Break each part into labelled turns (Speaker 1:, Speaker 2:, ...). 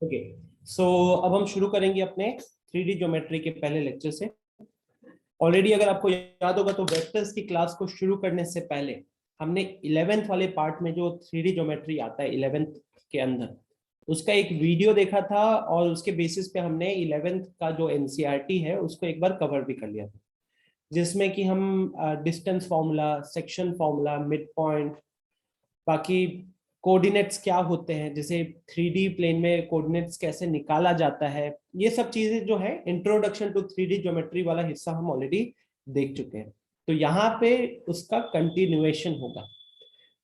Speaker 1: Okay, सो अब हम शुरू करेंगे अपने 3D ज्योमेट्री के पहले लेक्चर से। ऑलरेडी अगर आपको याद होगा तो वेक्टर्स की क्लास को शुरू करने से पहले हमने 11th वाले पार्ट में जो 3D ज्योमेट्री आता है 11th के अंदर, उसका एक वीडियो देखा था और उसके बेसिस पे हमने 11th का जो एनसीईआरटी है उसको एक बार कवर भी कर लिया था, जिसमें कि हम distance formula, section formula, mid point, बाकी कोऑर्डिनेट्स क्या होते हैं, जैसे 3D प्लेन में कोऑर्डिनेट्स कैसे निकाला जाता है, ये सब चीजें जो है इंट्रोडक्शन टू 3D ज्योमेट्री वाला हिस्सा हम ऑलरेडी देख चुके हैं। तो यहाँ पे उसका कंटिन्यूएशन होगा।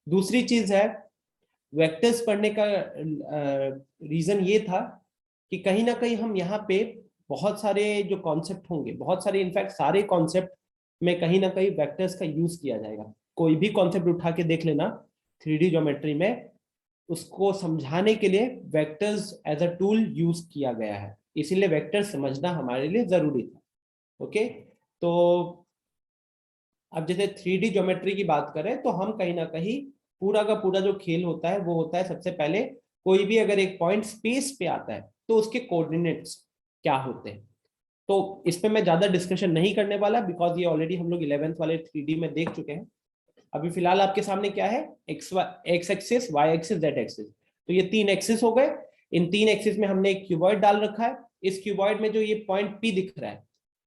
Speaker 1: दूसरी चीज है, वेक्टर्स पढ़ने का रीजन ये था कि कहीं ना कहीं हम यहाँ पे बहुत सारे जो कॉन्सेप्ट होंगे, बहुत सारे इनफैक्ट सारे कॉन्सेप्ट में कहीं ना कहीं वेक्टर्स का यूज किया जाएगा। कोई भी कॉन्सेप्ट उठा के देख लेना 3D ज्योमेट्री में, उसको समझाने के लिए vectors as a tool use किया गया है, इसीलिए वेक्टर्स समझना हमारे लिए जरूरी था। ओके, तो अब जैसे 3D ज्योमेट्री की बात करें तो हम कहीं ना कहीं पूरा का पूरा जो खेल होता है वो होता है, सबसे पहले कोई भी अगर एक पॉइंट स्पेस पे आता है तो उसके कोऑर्डिनेट्स क्या होते हैं। तो इस पे मैं ज्यादा डिस्कशन नहीं करने वाला, बिकॉज ये ऑलरेडी हम लोग 11th वाले 3D में देख चुके हैं। अभी फिलहाल आपके सामने क्या है, x axis, y axis, z axis. तो ये तीन एक्सिस हो गए। इन तीन एक्सिस में हमने एक क्यूबॉइड डाल रखा है। इस क्यूबॉइड में जो ये पॉइंट पी दिख रहा है,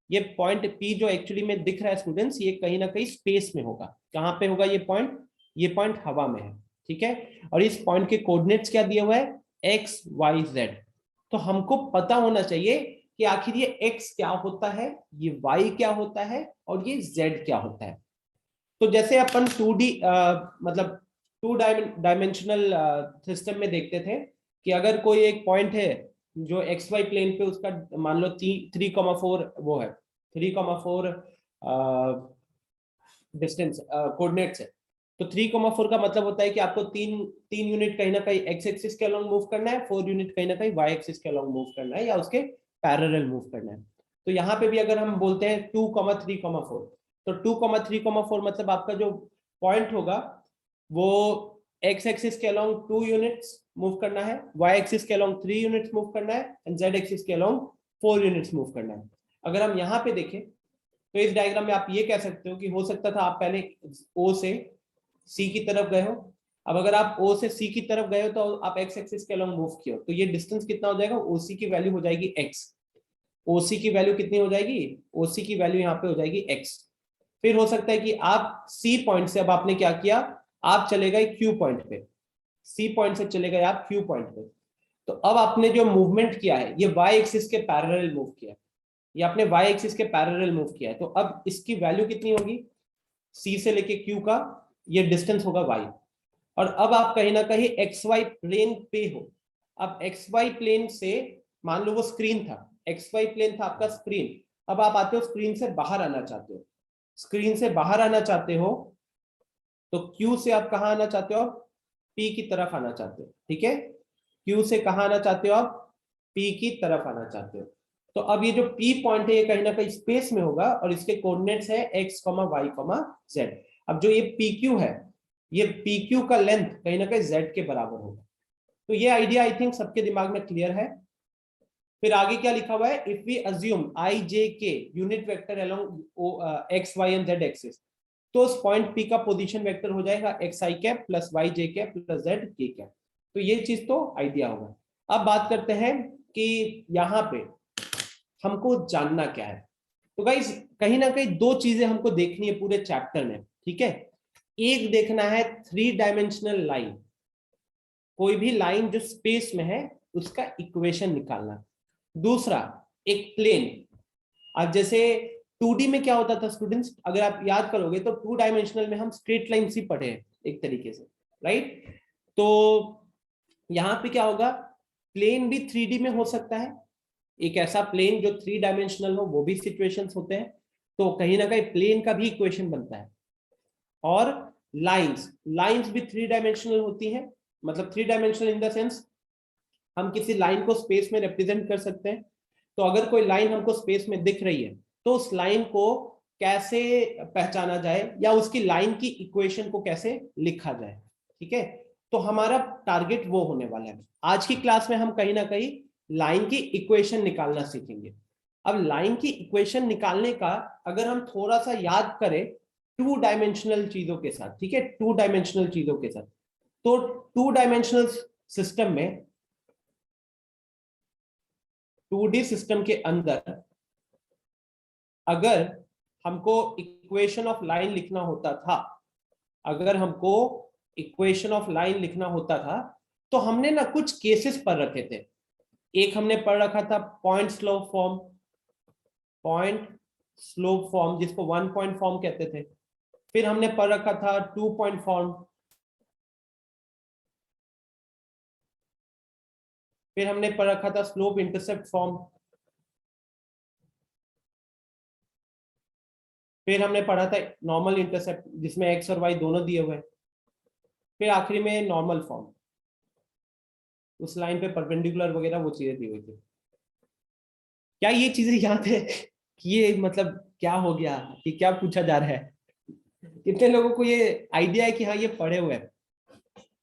Speaker 1: ये पॉइंट पी जो एक्चुअली में दिख रहा है स्टूडेंट्स, ये कहीं ना कहीं स्पेस में होगा। कहाँ पे होगा ये पॉइंट? ये पॉइंट हवा में है, ठीक है। और इस पॉइंट के कोऑर्डिनेट्स क्या दिए हुए हैं? X, y, z. तो हमको पता होना चाहिए कि आखिर ये एक्स क्या होता है, ये वाई क्या होता है और ये जेड क्या होता है। तो जैसे अपन 2D मतलब 2 डायमेंशनल सिस्टम में देखते थे कि अगर कोई एक पॉइंट है जो एक्स वाई प्लेन पे, उसका मान लो 3,4 वो है, 3,4 डिस्टेंस कोऑर्डिनेट्स है। तो 3,4 का मतलब होता है कि आपको तीन तीन यूनिट कहीं ना कहीं एक्स एक्सिस के अलोंग मूव करना है, 4 यूनिट कहीं ना कहीं वाई एक्सिस के अलोंग मूव करना है या उसके पैरेलल मूव करना है। तो यहाँ पे भी अगर हम बोलते हैं 2,3,4, तो 2,3,4 मतलब आपका जो पॉइंट होगा वो एक्स एक्सिस के अलोंग 2 यूनिट्स मूव करना है, वाई एक्सिस के अलोंग 3 यूनिट्स मूव करना है एंड जेड एक्सिस के अलोंग 4 यूनिट्स मूव करना है। अगर हम यहाँ पे देखें तो इस डायग्राम में आप ये कह सकते हो कि हो सकता था आप पहले ओ से सी की तरफ गए हो। अब अगर आप ओ से सी की तरफ गए हो तो आप एक्स एक्सिस के अलोंग मूव किए हो, तो ये डिस्टेंस कितना हो जाएगा? ओसी की वैल्यू हो जाएगी एक्स। ओसी की वैल्यू कितनी हो जाएगी? ओसी की वैल्यू यहाँ पे हो जाएगी एक्स। फिर हो सकता है कि आप सी पॉइंट से, अब आपने क्या किया, आप चले गए क्यू पॉइंट पे, सी पॉइंट से चले गए आप क्यू पॉइंट पे। तो अब आपने जो मूवमेंट किया है ये वाई एक्सिस के पैरेलल मूव किया है, ये आपने वाई एक्सिस के पैरेलल मूव किया है। तो अब इसकी वैल्यू कितनी होगी? सी से लेके क्यू का ये डिस्टेंस होगा वाई। और अब आप कहीं ना कहीं एक्स वाई प्लेन पे हो। अब एक्स वाई प्लेन से, मान लो वो स्क्रीन था, एक्स वाई प्लेन था आपका स्क्रीन। अब आप आते हो स्क्रीन से बाहर आना चाहते हो, स्क्रीन से बाहर आना चाहते हो तो क्यू से आप कहाँ आना चाहते हो? पी की तरफ आना चाहते हो, ठीक है। क्यू से कहाँ आना चाहते हो आप? पी की तरफ आना चाहते हो। तो अब ये जो पी पॉइंट है ये कहीं ना कहीं स्पेस में होगा और इसके कोऑर्डिनेट्स है एक्स, वाई, जेड। अब जो ये पी क्यू है, ये पी क्यू का लेंथ कहीं ना कहीं जेड के बराबर होगा। तो ये आइडिया आई थिंक सबके दिमाग में क्लियर है। फिर आगे क्या लिखा हुआ है? If we assume i j k unit vector along x y and z axis, तो उस पॉइंट पी का पोजीशन वेक्टर हो जाएगा x i cap plus y j cap plus z k cap. तो ये चीज तो आइडिया होगा। अब बात करते हैं कि यहाँ पे हमको जानना क्या है। तो गाइस कहीं ना कहीं दो चीजें हमको देखनी है पूरे चैप्टर में, ठीक है। एक देखना है 3 डायमेंशनल लाइन, कोई भी लाइन जो स्पेस में है उसका इक्वेशन निकालना। दूसरा एक प्लेन। अब जैसे 2D में क्या होता था स्टूडेंट्स, अगर आप याद करोगे तो 2 डायमेंशनल में हम स्ट्रेट लाइन ही पढ़े हैं एक तरीके से, राइट। तो यहाँ पे क्या होगा, प्लेन भी 3D में हो सकता है, एक ऐसा प्लेन जो 3 डायमेंशनल हो, वो भी सिचुएशंस होते हैं। तो कहीं ना कहीं प्लेन का भी इक्वेशन बनता है। और लाइंस, लाइंस भी 3 डायमेंशनल होती हैं, मतलब 3 डायमेंशनल इन द सेंस हम किसी लाइन को स्पेस में रिप्रेजेंट कर सकते हैं। तो अगर कोई लाइन हमको स्पेस में दिख रही है तो उस लाइन को कैसे पहचाना जाए या उसकी लाइन की इक्वेशन को कैसे लिखा जाए, ठीक है। तो हमारा टारगेट वो होने वाला है। आज की क्लास में हम कहीं ना कहीं लाइन की इक्वेशन निकालना सीखेंगे। अब लाइन की इक्वेशन निकालने का अगर हम थोड़ा सा याद करें टू डायमेंशनल चीजों के साथ, ठीक है, टू डायमेंशनल चीजों के साथ, तो टू डायमेंशनल सिस्टम में, 2D सिस्टम के अंदर अगर हमको इक्वेशन ऑफ लाइन लिखना होता था, अगर हमको इक्वेशन ऑफ लाइन लिखना होता था, तो हमने ना कुछ केसेस पर रखे थे। एक हमने पढ़ रखा था point slope form, point slope form जिसको 1 पॉइंट फॉर्म कहते थे। फिर हमने पढ़ रखा था 2 पॉइंट फॉर्म, फिर हमने पढ़ रखा था स्लोप इंटरसेप्ट फॉर्म, फिर हमने पढ़ा था नॉर्मल इंटरसेप्ट जिसमें एक्स और वाई दोनों दिए हुए, फिर आखिरी में नॉर्मल फॉर्म, उस लाइन पे परपेंडिकुलर वगैरह वो चीजें दी हुई थी। क्या ये चीजें याद है कि ये मतलब क्या हो गया, कि क्या पूछा जा रहा है? कितने लोगों को ये आइडिया है कि हाँ ये पढ़े हुए हैं?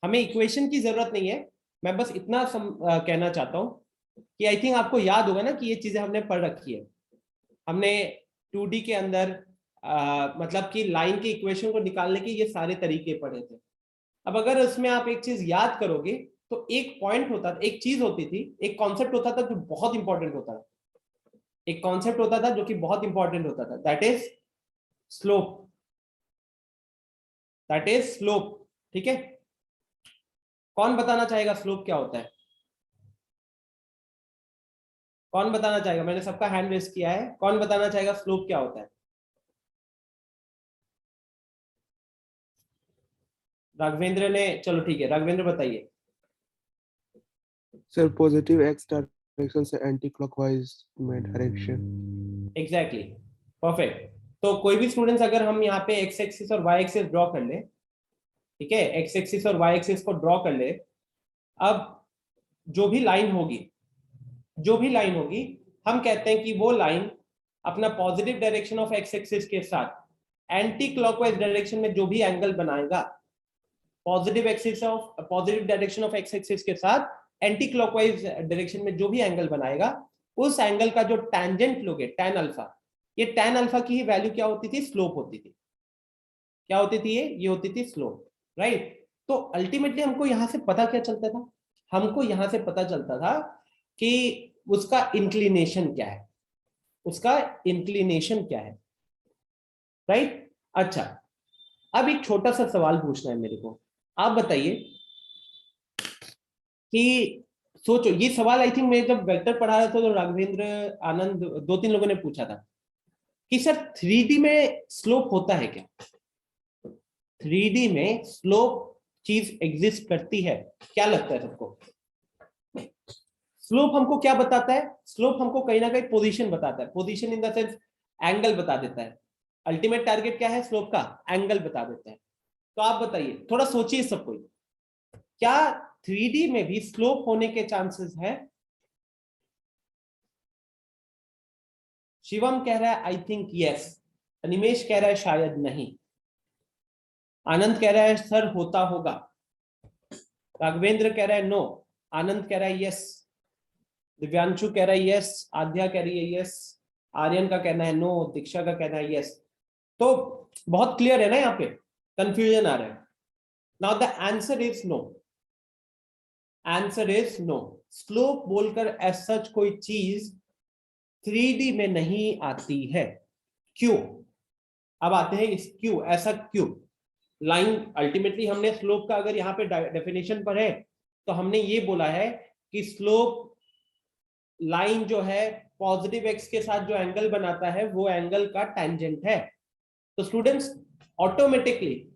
Speaker 1: हमें इक्वेशन की जरूरत नहीं है, मैं बस इतना कहना चाहता हूँ कि आई थिंक आपको याद होगा ना कि ये चीजें हमने पढ़ रखी है। हमने 2D के अंदर मतलब कि लाइन के इक्वेशन को निकालने के ये सारे तरीके पढ़े थे। अब अगर उसमें आप एक चीज याद करोगे तो एक पॉइंट होता था, एक चीज होती थी, एक कॉन्सेप्ट होता था जो बहुत इंपॉर्टेंट होता था, एक कॉन्सेप्ट होता था जो कि बहुत इंपॉर्टेंट होता था, that is slope, that is slope. ठीक है, कौन बताना चाहेगा स्लोप क्या होता है? कौन बताना चाहेगा? मैंने सबका हैंड रेस किया है, कौन बताना चाहेगा स्लोप क्या होता है? राघवेंद्र ने, चलो ठीक है, राघवेंद्र बताइए।
Speaker 2: सर पॉजिटिव एक्स डायरेक्शन से एंटी क्लॉकवाइज में डायरेक्शन।
Speaker 1: Exactly, perfect. तो कोई भी स्टूडेंट्स, अगर हम यहाँ पे एक्स एक्सिस और वाई एक्सिस ड्रॉ कर ले, ठीक है, एक्स एक्सिस और वाई एक्सिस को ड्रॉ कर ले, अब जो भी लाइन होगी, जो भी लाइन होगी, हम कहते हैं कि वो लाइन अपना positive direction of x axis के साथ एंटी क्लॉकवाइज डायरेक्शन में जो भी एंगल बनाएगा, positive direction of x axis के साथ एंटी क्लॉकवाइज डायरेक्शन में जो भी एंगल बनाएगा, उस एंगल का जो टेंजेंट लोगे tan अल्फा, ये tan अल्फा की ही वैल्यू क्या होती थी? स्लोप होती थी। क्या होती थी? ये होती थी स्लोप, राइट? तो अल्टीमेटली हमको यहां से पता क्या चलता था? हमको यहां से पता चलता था कि उसका इंक्लिनेशन क्या है, उसका इंक्लिनेशन क्या है, राइट? अच्छा, अब एक छोटा सा सवाल पूछना है मेरे को। आप बताइए कि सोचो, ये सवाल आई थिंक मैं जब वेक्टर पढ़ा रहा था तो राघवेंद्र, आनंद, 2-3 लोगों ने पूछा था कि सर 3D में स्लोप होता है क्या? 3D में स्लोप चीज एग्जिस्ट करती है? क्या लगता है सबको? स्लोप हमको क्या बताता है? स्लोप हमको कहीं ना कहीं पोजीशन बताता है, position in the sense angle बता देता है। अल्टीमेट टारगेट क्या है स्लोप का? एंगल बता देता है। तो आप बताइए, थोड़ा सोचिए सब कोई, क्या 3D में भी स्लोप होने के चांसेस हैं? शिवम कह रहा है आई थिंक यस, अनिमेश कह रहा है शायद नहीं, आनंद कह रहा है सर होता होगा, राघवेंद्र कह रहा है नो, आनंद कह रहा है यस, दिव्यांशु कह रहा है यस, आध्या कह रही है यस, आर्यन का कहना है नो, दीक्षा का कहना है यस। तो बहुत क्लियर है ना, यहाँ पे कंफ्यूजन आ रहा है? Now the answer is no, answer is no. Slope बोलकर एज सच कोई चीज 3D में नहीं आती है। क्यों? अब आते हैं इस क्यों, ऐसा क्यों? लाइन अल्टीमेटली हमने स्लोप का अगर यहाँ पे डेफिनेशन पर है तो हमने ये बोला है कि स्लोप लाइन जो है पॉजिटिव एक्स के साथ जो एंगल बनाता है वो एंगल का टेंजेंट है। तो स्टूडेंट्स ऑटोमेटिकली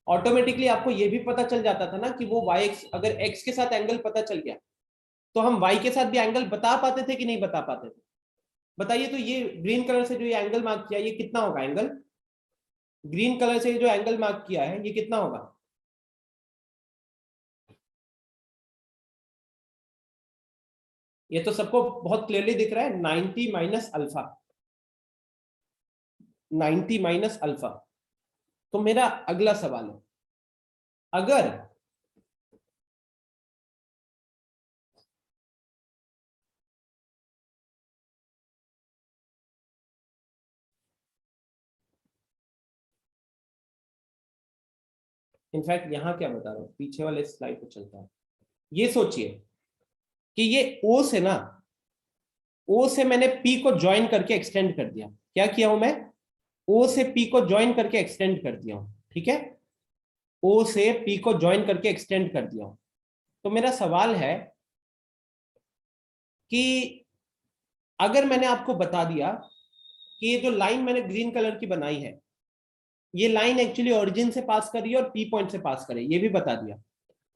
Speaker 1: ऑटोमेटिकली आपको ये भी पता चल जाता था ना कि वो वाई एक्स, अगर एक्स के साथ एंगल पता चल गया तो हम वाई के साथ भी एंगल बता पाते थे कि नहीं बता पाते थे? बताइए। तो ये ग्रीन कलर से जो ये एंगल मार्क किया, ये कितना होगा एंगल? ग्रीन कलर से जो एंगल मार्क किया है ये कितना होगा? ये तो सबको बहुत क्लियरली दिख रहा है, 90 माइनस अल्फा, 90 माइनस अल्फा। तो मेरा अगला सवाल है, अगर इनफैक्ट यहाँ क्या बता रहा हूँ, पीछे वाले स्लाइड पे चलता है। ये सोचिए कि ये O से ना, O से मैंने P को ज्वाइन करके एक्सटेंड कर दिया। क्या किया हूं मैं? O से P को ज्वाइन करके एक्सटेंड कर दिया हूं, ठीक है? O से P को ज्वाइन करके एक्सटेंड कर दिया हूं। तो मेरा सवाल है कि अगर मैंने आपको बता दिया कि ये जो लाइन मैंने ग्रीन कलर की बनाई है, ये लाइन एक्चुअली ओरिजिन से पास कर रही है और P पॉइंट से पास कर रही है, ये भी बता दिया।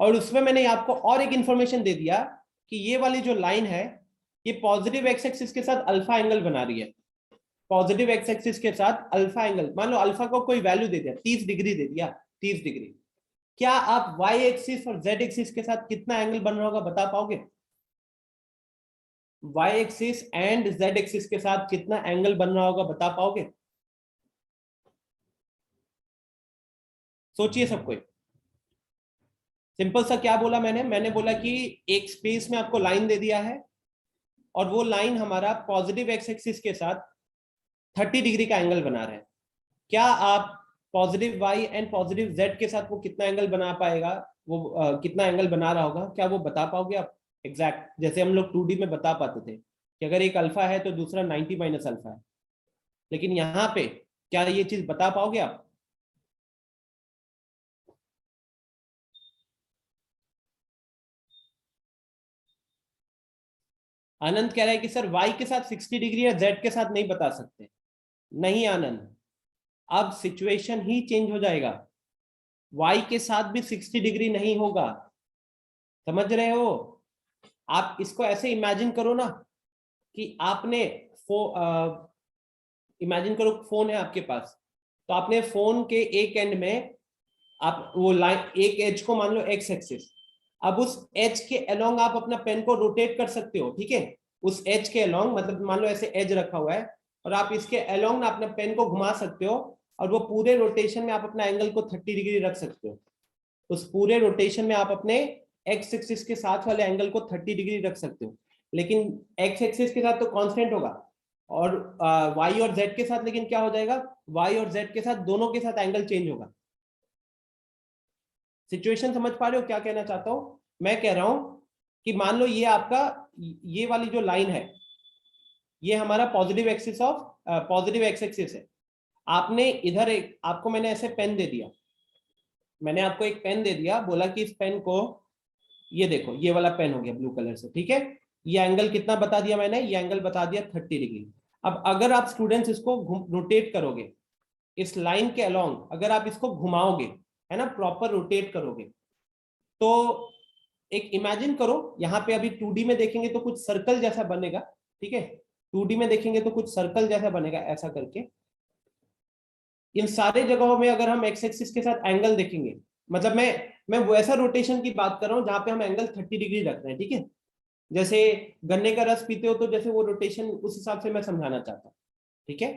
Speaker 1: और उसमें मैंने आपको और एक इंफॉर्मेशन दे दिया कि ये वाली जो लाइन है, ये पॉजिटिव एक्स एक्सिस के साथ अल्फा एंगल बना रही है। पॉजिटिव एक्स एक्सिस के साथ अल्फा एंगल, मान लो अल्फा को कोई वैल्यू दे दिया, 30 डिग्री दे दिया, 30 डिग्री। क्या आप वाई एक्सिस और जेड एक्सिस के साथ कितना एंगल बन रहा होगा बता पाओगे? Y axis and z axis के साथ कितना एंगल बन रहा होगा बता पाओगे? सोचिए सब कोई। सिंपल सा क्या बोला मैंने बोला कि एक स्पेस में आपको लाइन दे दिया है और वो लाइन हमारा पॉजिटिव एक्स एक्सिस के साथ 30 डिग्री का एंगल बना रहा है। क्या आप positive y and positive z के साथ वो कितना एंगल बना पाएगा, वो कितना एंगल बना रहा होगा, क्या वो बता पाओगे आप एग्जैक्ट? जैसे हम लोग 2D में बता पाते थे कि अगर एक अल्फा है तो दूसरा 90 माइनस अल्फा है, लेकिन यहाँ पे क्या ये चीज बता पाओगे आप? आनंद कह रहा है कि सर वाई के साथ 60 डिग्री या जेड के साथ नहीं बता सकते। नहीं आनंद, अब सिचुएशन ही चेंज हो जाएगा। वाई के साथ भी 60 डिग्री नहीं होगा, समझ रहे हो? आप इसको ऐसे इमेजिन करो ना कि आपने इमेजिन करो फोन है आपके पास, तो आपने फोन के एक एंड में आप वो लाइन, एक एज को मान लो एक्स एक्सिस, अब उस एज के अलोंग आप अपना पेन को रोटेट कर सकते हो, ठीक है? उस एज के अलोंग, मतलब मान लो ऐसे एज रखा हुआ है और आप इसके अलोंग अपना पेन को घुमा सकते हो और वो पूरे रोटेशन में आप अपना एंगल को 30 डिग्री रख सकते हो। उस पूरे रोटेशन में आप अपने एक्स एक्सिस के साथ वाले एंगल को 30 डिग्री रख सकते हो, लेकिन एक्स एक्सिस के साथ तो कांस्टेंट होगा और वाई और जेड के साथ लेकिन क्या हो जाएगा? वाई और जेड के साथ दोनों के साथ एंगल चेंज होगा। सिचुएशन समझ पा रहे हो क्या कहना चाहता हूं? मैं कह रहा हूं कि मान लो ये आपका, ये वाली जो लाइन है, ये हमारा positive axis of positive x axis है। आपने इधर एक, आपको मैंने ऐसे पेन दे दिया, मैंने आपको एक पेन दे दिया, बोला कि इस पेन को, ये देखो ये वाला पेन हो गया ब्लू कलर से, ठीक है? ये एंगल कितना बता दिया मैंने? ये एंगल बता दिया 30 डिग्री। अब अगर आप स्टूडेंट्स इसको रोटेट करोगे इस लाइन के अलोंग, अगर आप इसको घुमाओगे, है ना, प्रॉपर रोटेट करोगे, तो एक इमेजिन करो, यहाँ पे अभी 2D में देखेंगे तो कुछ सर्कल जैसा बनेगा, ठीक है? 2D में देखेंगे तो कुछ सर्कल जैसा बनेगा ऐसा करके। इन सारे जगहों में अगर हम एक्स एक्सिस के साथ एंगल देखेंगे, मतलब मैं वैसा रोटेशन की बात कर रहा हूं जहां पे हम एंगल 30 डिग्री रख रहे हैं, ठीक है? जैसे गन्ने का रस पीते हो तो जैसे वो रोटेशन, उस हिसाब से मैं समझाना चाहता हूँ, ठीक है?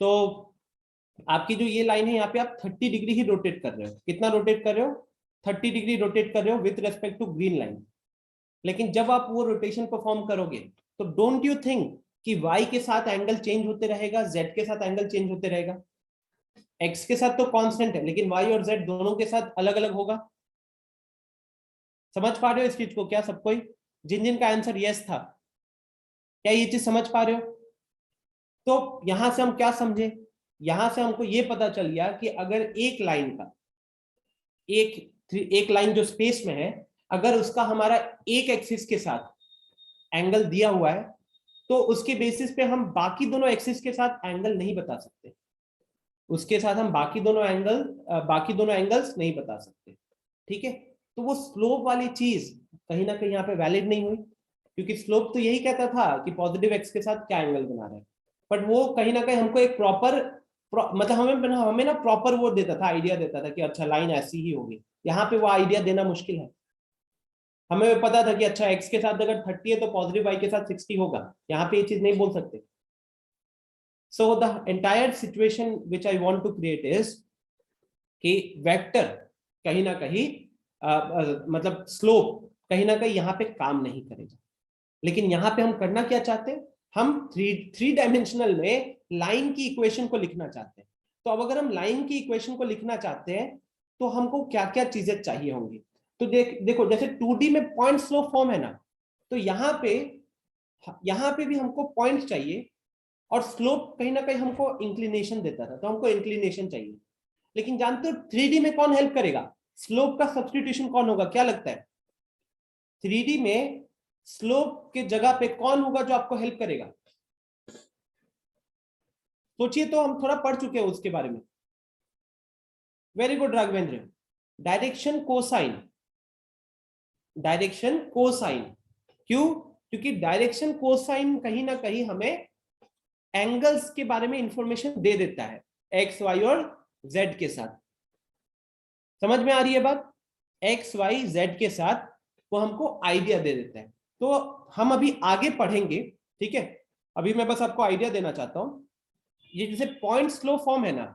Speaker 1: तो आपकी जो ये लाइन है यहाँ पे आप 30 डिग्री ही रोटेट कर रहे हो। कितना रोटेट कर रहे हो? 30 डिग्री रोटेट कर रहे हो with respect to green line. लेकिन जब आप वो रोटेशन परफॉर्म करोगे तो डोंट यू थिंक कि y के साथ एंगल चेंज होते रहेगा, z के साथ एंगल चेंज होते रहेगा? x के साथ तो कांस्टेंट है, लेकिन y और z दोनों के साथ अलग अलग होगा। समझ पा रहे हो इस चीज को क्या सब कोई? जिन जिन का आंसर यस था, क्या ये चीज समझ पा रहे हो? तो यहां से हम क्या समझे? यहां से हमको ये पता चल गया कि अगर एक लाइन का, एक लाइन जो स्पेस में है, अगर उसका हमारा एक एक्सिस के साथ एंगल दिया हुआ है, तो उसके बेसिस पे हम बाकी दोनों एक्सिस के साथ एंगल नहीं बता सकते। उसके साथ हम बाकी दोनों एंगल्स नहीं बता सकते, ठीक है? तो वो स्लोप वाली चीज कहीं ना कहीं यहाँ पे वैलिड नहीं हुई, क्योंकि स्लोप तो यही कहता था कि पॉजिटिव एक्स के साथ क्या एंगल बना रहा है, बट वो कहीं ना कहीं हमको एक प्रॉपर, मतलब हमें ना प्रॉपर वो देता था, आइडिया देता था कि अच्छा लाइन ऐसी ही होगी। यहाँ पे वो आइडिया देना मुश्किल है। हमें पता था कि अच्छा एक्स के साथ अगर 30 है तो पॉजिटिव वाई के साथ 60 होगा, यहाँ पे ये चीज नहीं बोल सकते। So the entire situation which I want to create is कि वेक्टर कहीं ना कहीं मतलब स्लोप कहीं ना कहीं यहाँ पे काम नहीं करेगा, लेकिन यहाँ पे हम करना क्या चाहते हैं? हम थ्री डायमेंशनल में लाइन की इक्वेशन को लिखना चाहते हैं। तो अब अगर हम लाइन की इक्वेशन को लिखना चाहते हैं तो हमको क्या क्या चीजें चाहिए होंगी। तो देखो जैसे 2D में पॉइंट स्लोप फॉर्म है ना, तो यहाँ पे भी हमको पॉइंट चाहिए और स्लोप कहीं ना कहीं हमको इंक्लिनेशन देता था, तो हमको इंक्लिनेशन चाहिए। लेकिन जानते हो 3D में कौन हेल्प करेगा, स्लोप का सब्स्टिट्यूशन कौन होगा, क्या लगता है 3D में स्लोप के जगह पे कौन होगा जो आपको हेल्प करेगा? सोचिए, तो हम थोड़ा पढ़ चुके हैं उसके बारे में। Very good Raghavendra, direction cosine. Direction cosine क्यों? क्योंकि डायरेक्शन कोसाइन कहीं ना कहीं हमें एंगल्स के बारे में इंफॉर्मेशन दे देता है, एक्स वाई और जेड के साथ। समझ में आ रही है बात? एक्स वाई जेड के साथ वो हमको आइडिया दे देता है। तो हम अभी आगे पढ़ेंगे, ठीक है? अभी मैं बस आपको आइडिया देना चाहता हूं। ये जैसे पॉइंट स्लो फॉर्म है ना,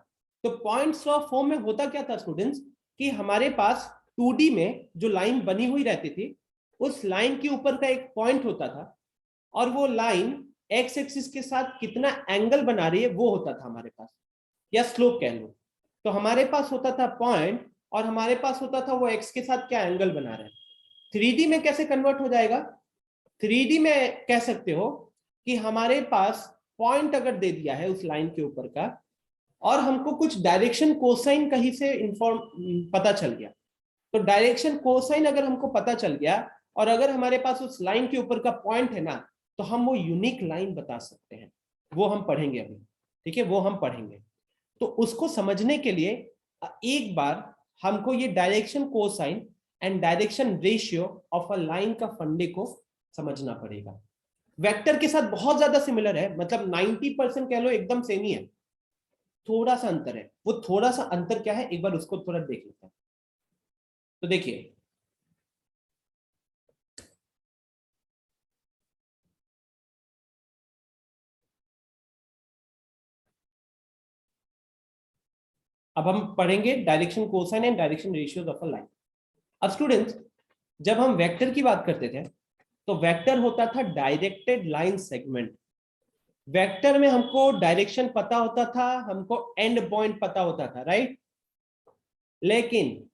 Speaker 1: तो पॉइंट स्लो फॉर्म में होता क्या था स्टूडेंट्स, कि हमारे पास 2D में जो लाइन बनी हुई रहती थी, उस लाइन के ऊपर का एक पॉइंट होता था, और वो लाइन एक्स एक्सिस के साथ कितना एंगल बना रही है वो होता था हमारे पास, या स्लोप कह लो। तो हमारे पास होता था पॉइंट, और हमारे पास होता था वो एक्स के साथ क्या एंगल बना रहा है। 3D में कैसे कन्वर्ट हो जाएगा? 3D में कह सकते हो कि हमारे पास पॉइंट अगर दे दिया है उस लाइन के ऊपर का, और हमको कुछ डायरेक्शन कोसाइन कहीं से इंफॉर्म पता चल गया, तो डायरेक्शन कोसाइन अगर हमको पता चल गया, और अगर हमारे पास उस लाइन के ऊपर का पॉइंट है ना, तो हम वो यूनिक लाइन बता सकते हैं। वो हम पढ़ेंगे अभी, ठीक है? वो हम पढ़ेंगे। तो उसको समझने के लिए एक बार हमको ये direction cosine and direction ratio of a line का फंडे को समझना पड़ेगा। वेक्टर के साथ बहुत ज्यादा सिमिलर है, मतलब 90% कह लो एकदम सेम ही है, थोड़ा सा अंतर है। वो थोड़ा सा अंतर क्या है, एक बार उसको थोड़ा देख लेते हैं। तो देखिए, अब हम पढ़ेंगे direction cosine and direction ratios of a line. अब स्टूडेंट्स, जब हम वेक्टर की बात करते थे, तो वेक्टर होता था डायरेक्टेड लाइन सेगमेंट। वेक्टर में हमको डायरेक्शन पता होता था, हमको एंड पॉइंट पता होता था, राइट? लेकिन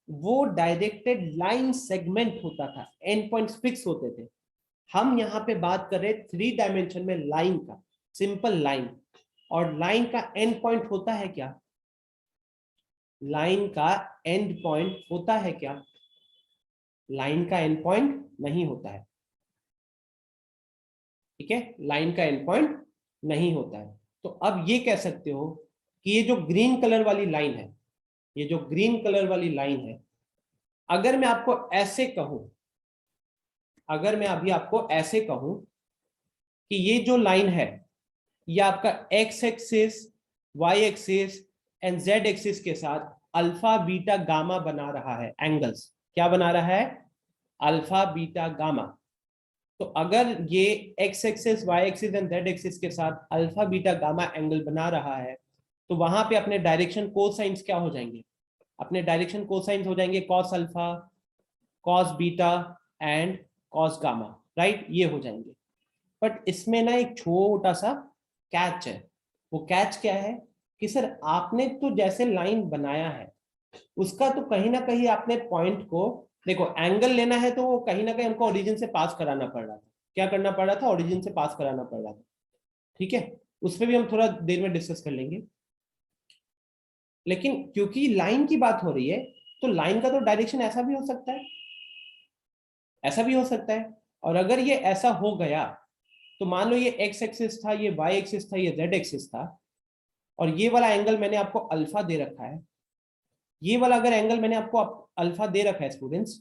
Speaker 1: वो डायरेक्टेड लाइन सेगमेंट होता था, एंड पॉइंट्स फिक्स होते थे। हम यहां पे बात कर रहे 3 डायमेंशन में लाइन का, सिंपल लाइन। और लाइन का एंड पॉइंट होता है क्या? लाइन का एंड पॉइंट होता है क्या? लाइन का एंड पॉइंट नहीं होता है, ठीक है? लाइन का एंड पॉइंट नहीं होता है। तो अब ये कह सकते हो कि ये जो ग्रीन कलर वाली लाइन है, ये जो ग्रीन कलर वाली लाइन है, अगर मैं आपको ऐसे कहूं, अगर मैं अभी आपको ऐसे कहूं कि ये जो लाइन है, ये आपका x axis, y axis and z axis के साथ अल्फा बीटा गामा बना रहा है एंगल्स। क्या बना रहा है? Alpha beta gamma. तो अगर ये x axis, y axis and z axis के साथ अल्फा बीटा गामा एंगल बना रहा है, तो वहां पे अपने डायरेक्शन कोसाइंस क्या हो जाएंगे? अपने डायरेक्शन कोसाइंस हो जाएंगे cos alpha, cos beta and cos gamma, right? ये हो जाएंगे। बट इसमें ना एक छोटा सा कैच है। वो कैच क्या है कि सर आपने तो जैसे लाइन बनाया है, उसका तो कहीं ना कहीं आपने पॉइंट को, देखो एंगल लेना है तो वो कहीं ना कहीं हमको ओरिजिन से पास कराना पड़ रहा था। क्या करना पड़ रहा था? ओरिजिन से पास कराना पड़ रहा था, ठीक है? उस पर भी हम थोड़ा देर में डिस्कस कर लेंगे। लेकिन क्योंकि लाइन की बात हो रही है, तो लाइन का तो डायरेक्शन ऐसा भी हो सकता है, ऐसा भी हो सकता है। और अगर ये ऐसा हो गया, तो मान लो ये एक्स एक्सिस था, ये वाई एक्सिस था, ये जेड एक्सिस था, और ये वाला एंगल मैंने आपको अल्फा दे रखा है। ये वाला अगर एंगल मैंने आपको अल्फा दे रखा है स्टूडेंट्स,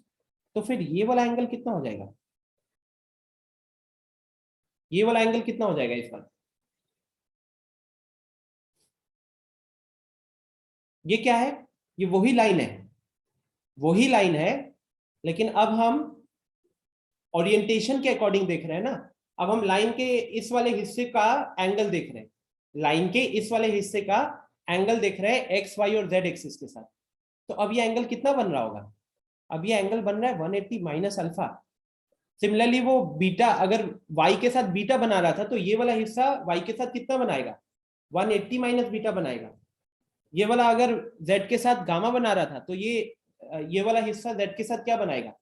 Speaker 1: तो फिर ये वाला एंगल कितना हो जाएगा? ये वाला एंगल कितना हो जाएगा इस बार? ये क्या है? ये वही लाइन है, वही लाइन है। लेकिन अब हम ओरिएंटेशन के अकॉर्डिंग देख रहे हैं ना। अब हम लाइन के इस वाले हिस्से का एंगल देख रहे हैं, लाइन के इस वाले हिस्से का एंगल देख रहे हैं एक्स वाई और जेड एक्सिस के साथ। तो अब ये एंगल कितना बन रहा होगा? अब ये एंगल बन रहा है 180 माइनस अल्फा। सिमिलरली वो बीटा, अगर y के साथ बीटा बना रहा था, तो ये वाला हिस्सा y के साथ कितना बनाएगा? 180 माइनस बीटा बनाएगा। ये वाला अगर z के साथ गामा बना रहा था तो ये वाला हिस्सा z के साथ क्या बनाएगा,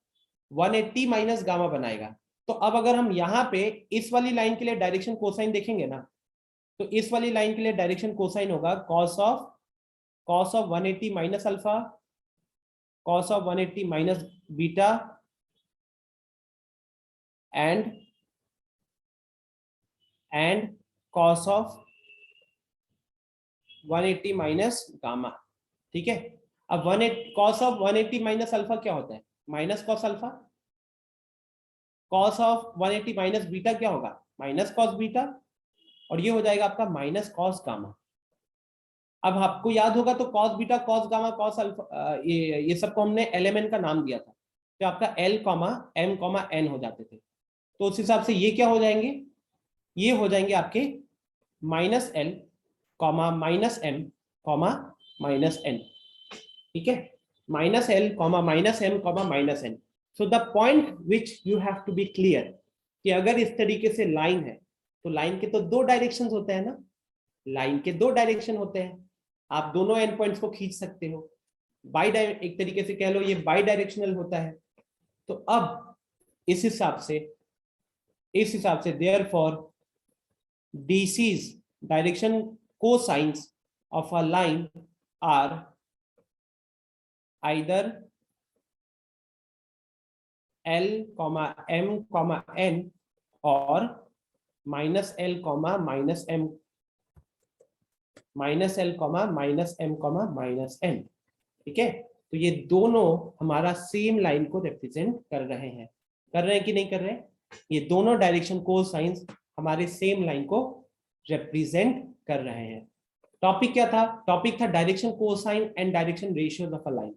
Speaker 1: 180 माइनस गामा बनाएगा। तो अब अगर हम यहाँ पे इस वाली लाइन के लिए डायरेक्शन कोसाइन देखेंगे ना, तो इस वाली लाइन के लिए डायरेक्शन कोसाइन होगा cos of 180 minus alpha, cos of 180 minus beta and cos of 180 minus gamma. ठीक है, अब 180 cos ऑफ 180 माइनस अल्फा क्या होता है, minus cos alpha. cos of 180 minus beta क्या होगा, माइनस कॉस बीटा, और ये हो जाएगा आपका माइनस कॉस गामा। अब आपको याद होगा तो cos beta cos gamma cos alpha ये सबको हमने एलएमएन का नाम दिया था, तो आपका l comma m comma n हो जाते थे। तो उस हिसाब से ये क्या हो जाएंगे, ये हो जाएंगे आपके minus l comma minus m comma minus n. ठीक है, minus l comma minus m comma minus n. So the point which you have to be clear कि अगर इस तरीके से लाइन है तो लाइन के तो दो डायरेक्शन होते हैं ना, लाइन के दो डायरेक्शन होते हैं, आप दोनों एंड पॉइंट्स को खींच सकते हो। एक तरीके से कह लो ये बाई डायरेक्शनल होता है। तो अब इस हिसाब से therefore DC's direction cosines of a line are either L, M, N और minus L, minus M, minus L, minus M, minus N। ठीक है, तो ये दोनों हमारा सेम लाइन को रिप्रेजेंट कर रहे हैं कि नहीं कर रहे हैं? ये दोनों डायरेक्शन कोसाइंस हमारे सेम लाइन को रिप्रेजेंट कर रहे हैं। टॉपिक क्या था, टॉपिक था direction cosine and direction ratios of a line.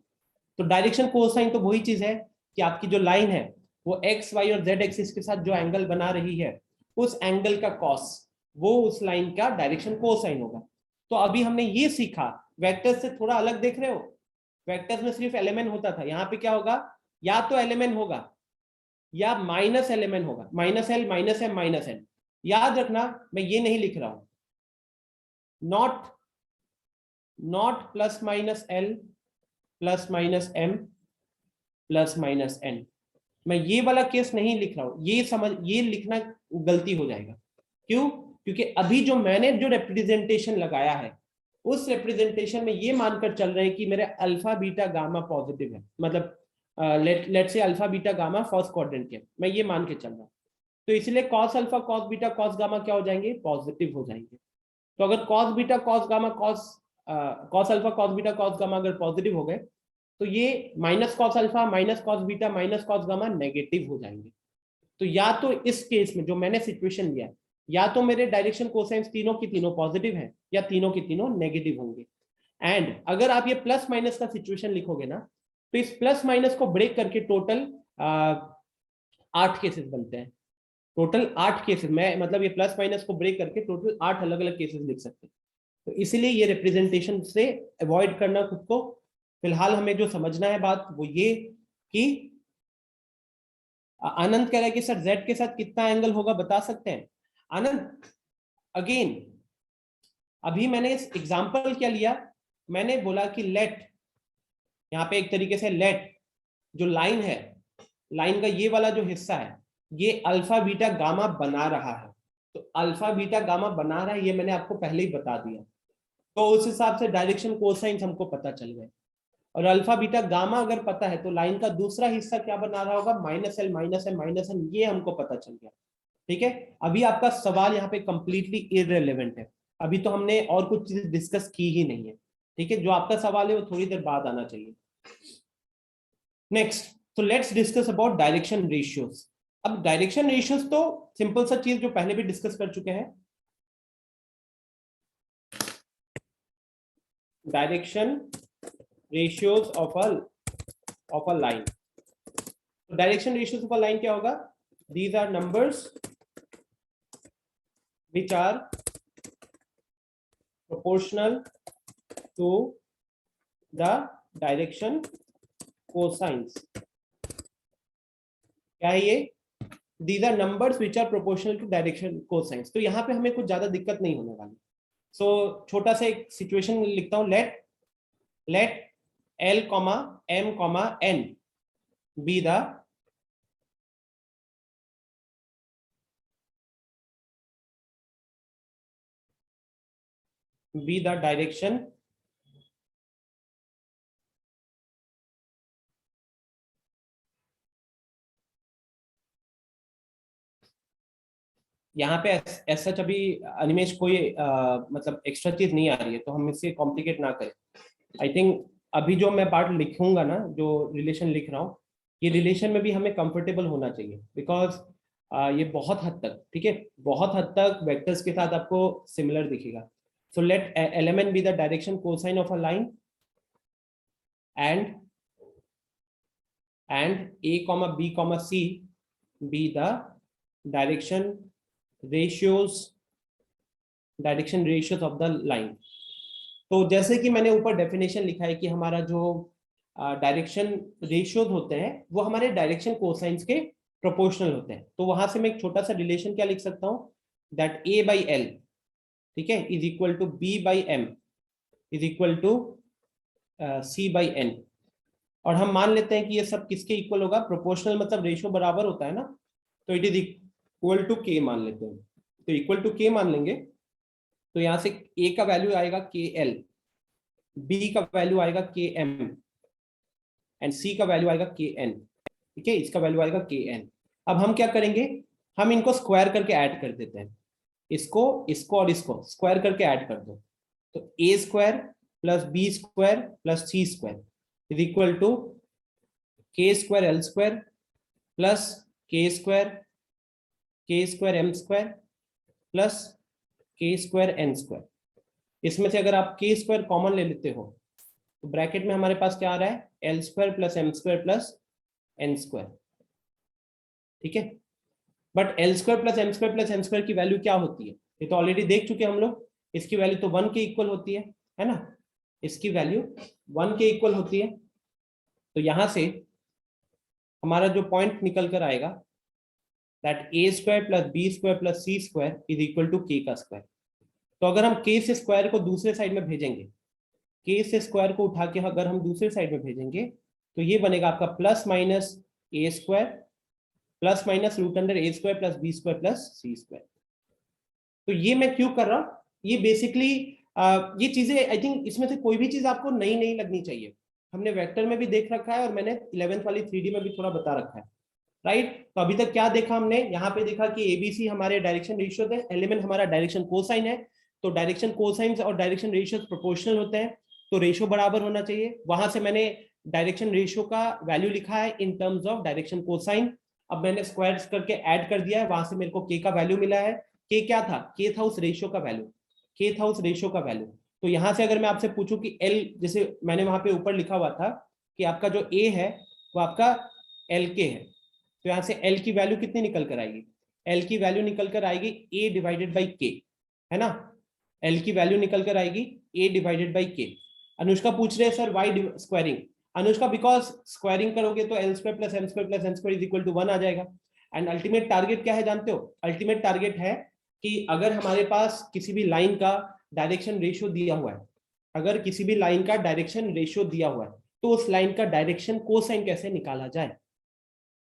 Speaker 1: तो डायरेक्शन कोसाइन तो वही चीज है कि आपकी जो लाइन है वो एक्स वाई और जेड एक्सिस के साथ जो एंगल बना रही है उस एंगल का कॉस वो उस लाइन का डायरेक्शन कोसाइन होगा। तो अभी हमने ये सीखा, वेक्टर्स से थोड़ा अलग देख रहे हो, वेक्टर्स में सिर्फ एलिमेंट होता था, यहाँ पे क्या होगा, या तो एलिमेंट होगा या माइनस एलिमेंट होगा, minus l minus m minus n. याद रखना मैं ये नहीं लिख रहा हूं, not plus minus l plus minus m plus minus n, मैं ये वाला केस नहीं लिख रहा हूं, ये लिखना गलती हो जाएगा। क्यों, क्योंकि अभी जो मैंने जो रिप्रेजेंटेशन लगाया है उस रिप्रेजेंटेशन में ये मानकर चल रहे हैं कि मेरे अल्फा बीटा गामा पॉजिटिव है, मतलब लेट से alpha beta gamma first quadrant के, मैं ये मान के चल रहा हूं। तो इसलिए cos alpha cos beta cos gamma क्या हो जाएंगे, पॉजिटिव हो जाएंगे। तो अगर cos beta cos gamma cos alpha cos beta cos gamma अगर पॉजिटिव हो गए तो ये minus cos alpha minus cos beta minus cos gamma negative हो जाएंगे। तो या तो इस केस में जो मैंने सिचुएशन लिया, या तो मेरे डायरेक्शन कोसाइंस तीनों की तीनों पॉजिटिव है या तीनों की तीनों नेगेटिव होंगे। एंड अगर आप ये प्लस माइनस का सिचुएशन लिखोगे ना तो इस प्लस माइनस को ब्रेक करके टोटल 8 केसेस बनते हैं, टोटल 8 केसेस, मैं मतलब ये प्लस माइनस को ब्रेक करके टोटल 8 अलग अलग केसेस लिख सकते हैं। तो इसीलिए ये रिप्रेजेंटेशन से अवॉइड करना खुद को। फिलहाल हमें जो समझना है बात वो ये कि आनंद कह रहा है कि सर जेड के साथ कितना एंगल होगा बता सकते हैं। आनंद अगेन अभी मैंने इस एग्जांपल क्या लिया, मैंने बोला कि लेट, यहाँ पे एक तरीके से लेट जो लाइन है, लाइन का ये वाला जो हिस्सा है ये अल्फा बीटा गामा बना रहा है। तो अल्फा बीटा गामा बना रहा है ये मैंने आपको पहले ही बता दिया, तो उस हिसाब से डायरेक्शन कोसाइंस हमको पता चल गए। और अल्फा बीटा गामा अगर पता है तो लाइन का दूसरा हिस्सा क्या बना रहा होगा, minus l minus m minus n, ये हमको पता चल गया। ठीक है, अभी आपका सवाल यहाँ पे कंप्लीटली इररिलेवेंट है, अभी तो हमने और कुछ चीजें डिस्कस की ही नहीं है। ठीक है, जो आपका सवाल है वो थोड़ी देर बाद आना चाहिए। नेक्स्ट, तो let's discuss about direction ratios. अब डायरेक्शन रेशियोज तो सिंपल सा चीज जो पहले भी डिस्कस कर चुके हैं, direction ratios of a line। तो direction ratios of a line क्या होगा, these are numbers which are proportional to the direction cosines। क्या है ये, these are numbers which are proportional to direction cosines। तो यहाँ पे हमें कुछ ज्यादा दिक्कत नहीं होने वाली। सो छोटा सा एक सिचुएशन लिखता हूँ, late let L, M, N be the direction यहाँ पे ऐसा अभी अनिमेश कोई मतलब एक्स्ट्रा चीज नहीं आ रही है, तो हम इसे कॉम्प्लिकेट ना करें। आई थिंक अभी जो मैं पार्ट लिखूंगा ना, जो रिलेशन लिख रहा हूँ, ये रिलेशन में भी हमें कंफर्टेबल होना चाहिए, बिकॉज ये बहुत हद तक, ठीक है, बहुत हद तक वेक्टर्स के साथ आपको सिमिलर दिखेगा। So let element be the direction cosine of a line and a, b, c be the direction ratios of the line। तो जैसे कि मैंने ऊपर डेफिनेशन लिखा है कि हमारा जो डायरेक्शन रेशियोज होते हैं वो हमारे डायरेक्शन कोसाइंस के प्रोपोर्शनल होते हैं। तो वहां से मैं एक छोटा सा रिलेशन क्या लिख सकता हूँ, दैट a by l, ठीक है, is equal to b by m is equal to c by n। और हम मान लेते हैं कि ये सब किसके इक्वल होगा, प्रोपोर्शनल मतलब रेशियो बराबर होता है ना, तो इट इज इक्वल टू के मान लेते हैं। तो इक्वल टू के मान लेंगे, तो यहां से a का वैल्यू आएगा के एल, b का वैल्यू आएगा के एम एंड c का वैल्यू आएगा के एन, ठीक है, इसका वैल्यू आएगा के एन। अब हम क्या करेंगे, हम इनको स्क्वायर करके ऐड कर देते हैं, इसको और इसको स्क्वायर करके ऐड कर दो, तो a square plus B square plus C square is equal to k square l square plus k square m square plus k square n square. इसमें से अगर आप के स्क्वायर कॉमन ले लेते हो तो ब्रैकेट में हमारे पास क्या आ रहा है, l square plus m square plus n square, ठीक है। But l square plus m square plus n square की वैल्यू क्या होती है, ये तो ऑलरेडी देख चुके हम लोग। इसकी वैल्यू तो 1 के इक्वल होती है ना, इसकी वैल्यू 1 के इक्वल होती है। तो यहां से हमारा जो पॉइंट निकल कर आएगा, that a square plus B square plus C square is equal to k का स्क्वायर। तो अगर हम के से स्क्वायर को दूसरे साइड में भेजेंगे, के से स्क्वायर को उठा के अगर हम दूसरे साइड में भेजेंगे, तो ये बनेगा आपका plus minus A square plus minus root under A square plus B square plus C square. तो ये मैं क्यों कर रहा हूँ, ये बेसिकली ये चीजें आई थिंक इसमें से कोई भी चीज आपको नई नहीं लगनी चाहिए। हमने वेक्टर में भी देख रखा है और मैंने 11th वाली 3D में भी थोड़ा बता रखा है, राइट। तो अभी तक क्या देखा हमने, यहाँ पे देखा कि एबीसी हमारे डायरेक्शन रेशियो है, एलिमेंट हमारा डायरेक्शन कोसाइन है, तो डायरेक्शन कोसाइन और डायरेक्शन रेशियो प्रोपोर्शनल होते हैं, तो रेशियो बराबर होना चाहिए। वहां से मैंने डायरेक्शन रेशियो का वैल्यू लिखा है in terms of direction cosine. अब मैंने स्क्वायर करके ऐड कर दिया है, वहां से मेरे को के का वैल्यू मिला है। के क्या था, के था उस रेशियो का वैल्यू, के था उस रेशियो का वैल्यू। तो यहां से अगर मैं आपसे पूछूं कि एल, जैसे मैंने वहां पे ऊपर लिखा हुआ था कि आपका जो ए है वो आपका एल के है, तो यहां से एल की वैल्यू कितनी निकल कर आएगी, एल की वैल्यू निकल कर आएगी ए डिवाइडेड बाई के, है ना, एल की वैल्यू निकल कर आएगी ए डिवाइडेड बाई के। अनुष्का पूछ रहे हैं sir why squaring, Anushka because squaring करोगे तो l square plus m square plus n square is equal to 1 आ जाएगा। एंड अल्टीमेट टारगेट क्या है जानते हो, अल्टीमेट टारगेट है कि अगर हमारे पास किसी भी लाइन का डायरेक्शन रेशियो दिया हुआ है, अगर किसी भी लाइन का डायरेक्शन रेशियो दिया हुआ है, तो उस लाइन का डायरेक्शन कोसाइन कैसे निकाला जाए,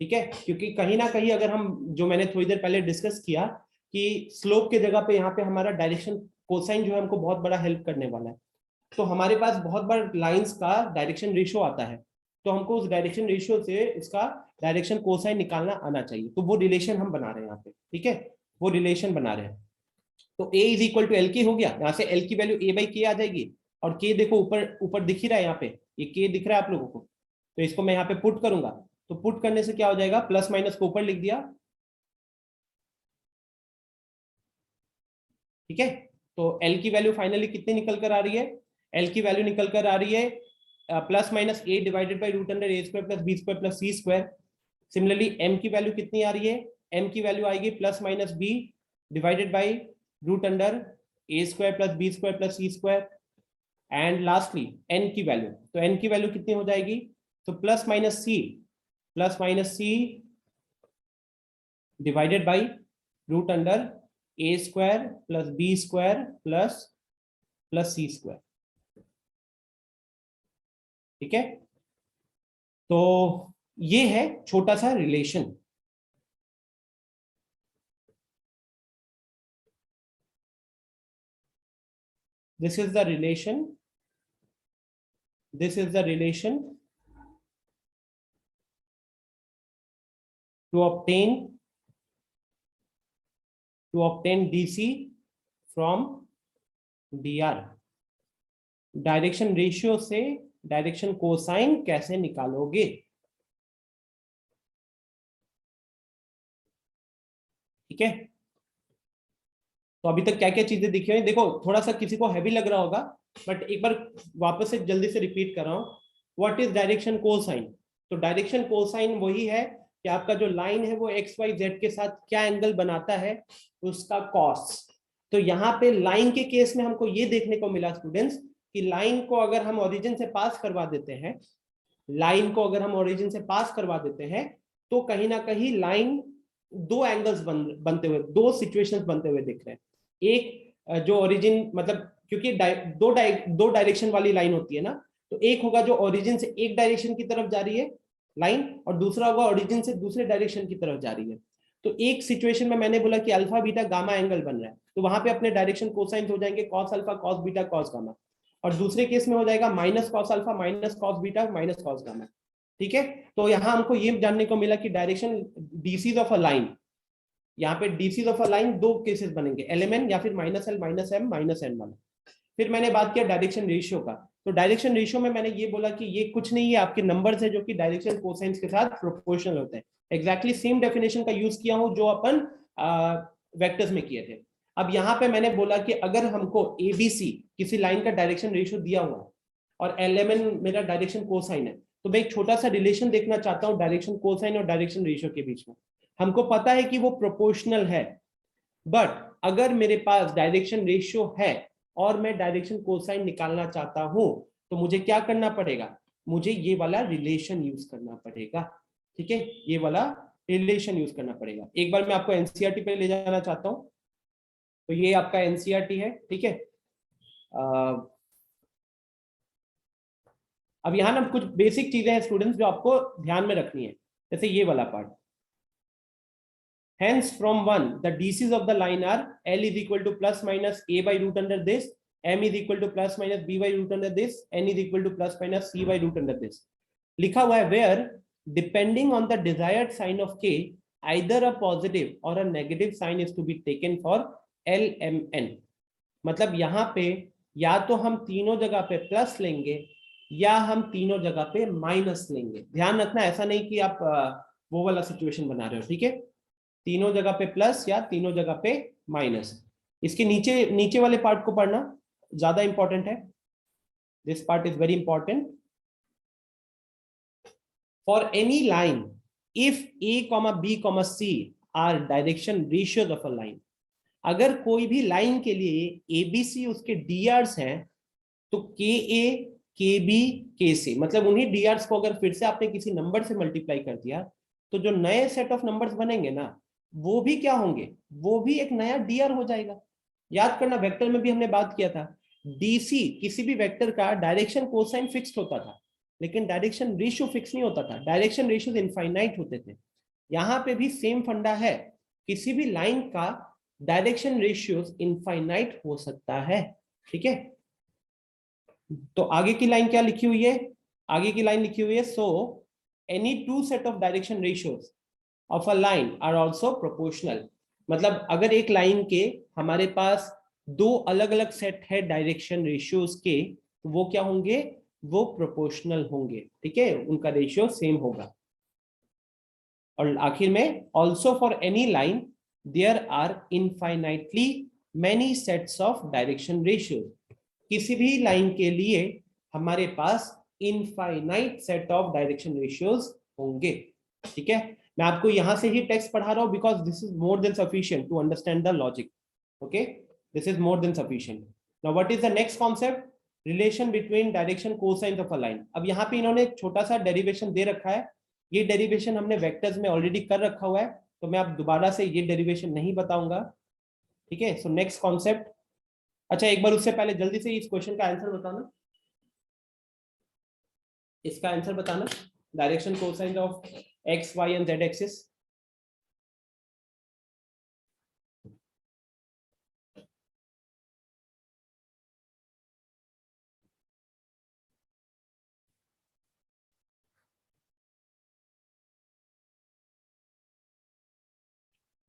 Speaker 1: ठीक है। क्योंकि कहीं ना कहीं अगर हम, जो मैंने थोड़ी देर पहले डिस्कस किया कि स्लोप के जगह पे यहाँ पे हमारा डायरेक्शन कोसाइन जो है हमको बहुत बड़ा हेल्प करने वाला है, तो हमारे पास बहुत बार लाइंस का डायरेक्शन रेशियो आता है, तो हमको उस डायरेक्शन रेशियो से इसका डायरेक्शन कोसाइन निकालना आना चाहिए। तो वो रिलेशन हम बना रहे हैं यहाँ पे, ठीक है, वो रिलेशन बना रहे हैं। तो a is equal to l k हो गया, यहाँ से एल की वैल्यू a बाई के आ जाएगी, और k देखो ऊपर ऊपर दिख ही रहा है, यहाँ पे ये k दिख रहा है आप लोगों को, तो इसको मैं यहाँ पे पुट करूंगा, तो पुट करने से क्या हो जाएगा, प्लस माइनस को ऊपर लिख दिया, ठीक है। तो एल की वैल्यू फाइनली कितनी निकल कर आ रही है, एल की वैल्यू निकल कर आ रही है plus minus a divided by root under A square plus B square plus C square. Similarly m की वैल्यू कितनी आ रही है, एम की वैल्यू आएगी plus minus b divided by root under A square plus B square plus C square. And lastly n की value, तो n की वैल्यू कितनी हो जाएगी, तो plus minus c divided by root under A square plus B square plus C square. ठीक है, तो ये है छोटा सा relation. This is the relation, this is the relation to obtain DC from DR। Direction ratio से direction cosine कैसे निकालोगे? ठीक है, तो अभी तक क्या क्या चीजें दिखी हुई देखो, थोड़ा सा किसी को हैवी लग रहा होगा, बट एक बार वापस से जल्दी से रिपीट कर रहा हूं। What is direction cosine? तो डायरेक्शन कोसाइन वही है कि आपका जो लाइन है वो एक्स वाई जेड के साथ क्या एंगल बनाता है, उसका कॉस। तो यहाँ पे लाइन के केस में हमको ये देखने को मिला स्टूडेंट्स कि लाइन को अगर हम ओरिजिन से पास करवा देते हैं, लाइन को अगर हम ओरिजिन से पास करवा देते हैं, तो कहीं ना कहीं लाइन दो एंगल्स बनते हुए, दो सिचुएशंस बनते हुए दिख रहे हैं। एक जो ओरिजिन मतलब क्योंकि दो डायरेक्शन वाली लाइन होती है ना, तो एक होगा जो ओरिजिन से एक डायरेक्शन की तरफ जा रही है लाइन, और दूसरा होगा ओरिजिन से दूसरे डायरेक्शन की तरफ जा रही है। तो एक सिचुएशन में मैंने बोला कि अल्फा बीटा गामा एंगल बन रहा है, तो वहां पे अपने डायरेक्शन कोसाइन हो जाएंगे cos alpha cos beta cos gamma, और दूसरे केस में हो जाएगा minus cos alpha minus cos beta minus cos gamma. ठीक है, तो यहाँ हमको ये जानने को मिला कि direction DCs of a line, यहाँ पे डीसीज ऑफ अ लाइन दो केसेस बनेंगे, एलएमएन या फिर minus l minus m minus n वाला। फिर मैंने बात किया डायरेक्शन रेशियो का, तो डायरेक्शन रेशियो में मैंने ये बोला कि ये कुछ नहीं है, आपके नंबर्स है जो कि डायरेक्शन कोसाइंस के साथ प्रोपोर्शनल होते हैं। एग्जैक्टली सेम डेफिनेशन का यूज किया हूं जो अपन वेक्टर्स में किए थे। अब यहाँ पे मैंने बोला कि अगर हमको एबीसी किसी लाइन का डायरेक्शन रेशियो दिया हुआ है और एलएमएन मेरा डायरेक्शन कोसाइन है, तो मैं एक छोटा सा रिलेशन देखना चाहता हूँ डायरेक्शन कोसाइन और डायरेक्शन रेशियो के बीच में। हमको पता है कि वो प्रोपोर्शनल है, बट अगर मेरे पास डायरेक्शन रेशियो है और मैं डायरेक्शन कोसाइन निकालना चाहता हूं, तो मुझे क्या करना पड़ेगा? मुझे ये वाला रिलेशन यूज करना पड़ेगा। ठीक है, ये वाला रिलेशन यूज करना पड़ेगा। एक बार मैं आपको एनसीईआरटी पे ले जाना चाहता हूं, तो ये आपका एनसीईआरटी है। ठीक है, अब यहाँ ना कुछ बेसिक चीजें हैं स्टूडेंट्स जो आपको ध्यान में रखनी है, जैसे ये वाला part. Hence, from 1, the DCs of the line are L is equal to plus minus A by root under this, M is equal to plus minus B by root under this, N is equal to plus minus C by root under this. लिखा हुआ है where depending on the desired sign of K, either a positive or a negative sign is to be taken for LMN. मतलब यहाँ पे या तो हम तीनों जगह पे प्लस लेंगे या हम तीनों जगह पे माइनस लेंगे। ध्यान रखना, ऐसा नहीं कि आप वो वाला सिचुएशन बना रहे हो। ठीक है, तीनों जगह पे प्लस या तीनों जगह पे माइनस। इसके नीचे वाले पार्ट को पढ़ना ज्यादा इंपॉर्टेंट है। This part is very important. For any line if a comma b comma c are direction ratios of a line, अगर कोई भी लाइन के लिए एबीसी उसके डीआरस हैं, तो के ए के बी के सी, मतलब उन्हीं डीआरस को अगर फिर से आपने किसी नंबर से मल्टीप्लाई कर दिया, तो जो नए सेट ऑफ नंबर्स बनेंगे ना, वो भी क्या होंगे? वो भी एक नया डीआर हो जाएगा। याद करना, वेक्टर में भी हमने बात किया था, डीसी किसी भी वेक्टर का डायरेक्शन कोसाइन फिक्स्ड होता था, लेकिन डायरेक्शन रेशियो फिक्स नहीं होता था। डायरेक्शन रेशियो इनफाइनाइट होते थे। यहाँ पे भी सेम फंडा है, किसी भी लाइन का डायरेक्शन रेशियो इनफाइनाइट हो सकता है। ठीक है, तो आगे की लाइन क्या लिखी हुई है? आगे की लाइन लिखी हुई है, so any two set of direction ratios of a line are also proportional. मतलब अगर एक लाइन के हमारे पास दो अलग अलग सेट है डायरेक्शन रेशियोज के, तो वो क्या होंगे? वो प्रोपोर्शनल होंगे। ठीक है, उनका रेशियो सेम होगा। और आखिर में also for any line there are infinitely many sets of direction ratio. किसी भी लाइन के लिए हमारे पास infinite set of direction ratios होंगे। ठीक है, मैं आपको यहां से ही टेक्स्ट पढ़ा रहा हूं because this is more than sufficient to understand the logic. Okay, this is more than sufficient. Now what is the next concept? Relation between direction cosine of a line. अब यहाँ पे इन्होंने एक छोटा सा डेरिवेशन दे रखा है। ये डेरिवेशन हमने वेक्टर्स में ऑलरेडी कर रखा हुआ है, तो मैं अब दोबारा से ये डेरिवेशन नहीं बताऊंगा। ठीक है, सो नेक्स्ट कॉन्सेप्ट। अच्छा, एक बार उससे पहले जल्दी से इस क्वेश्चन का आंसर बताना। इसका आंसर बताना, direction cosine of x y and z axis.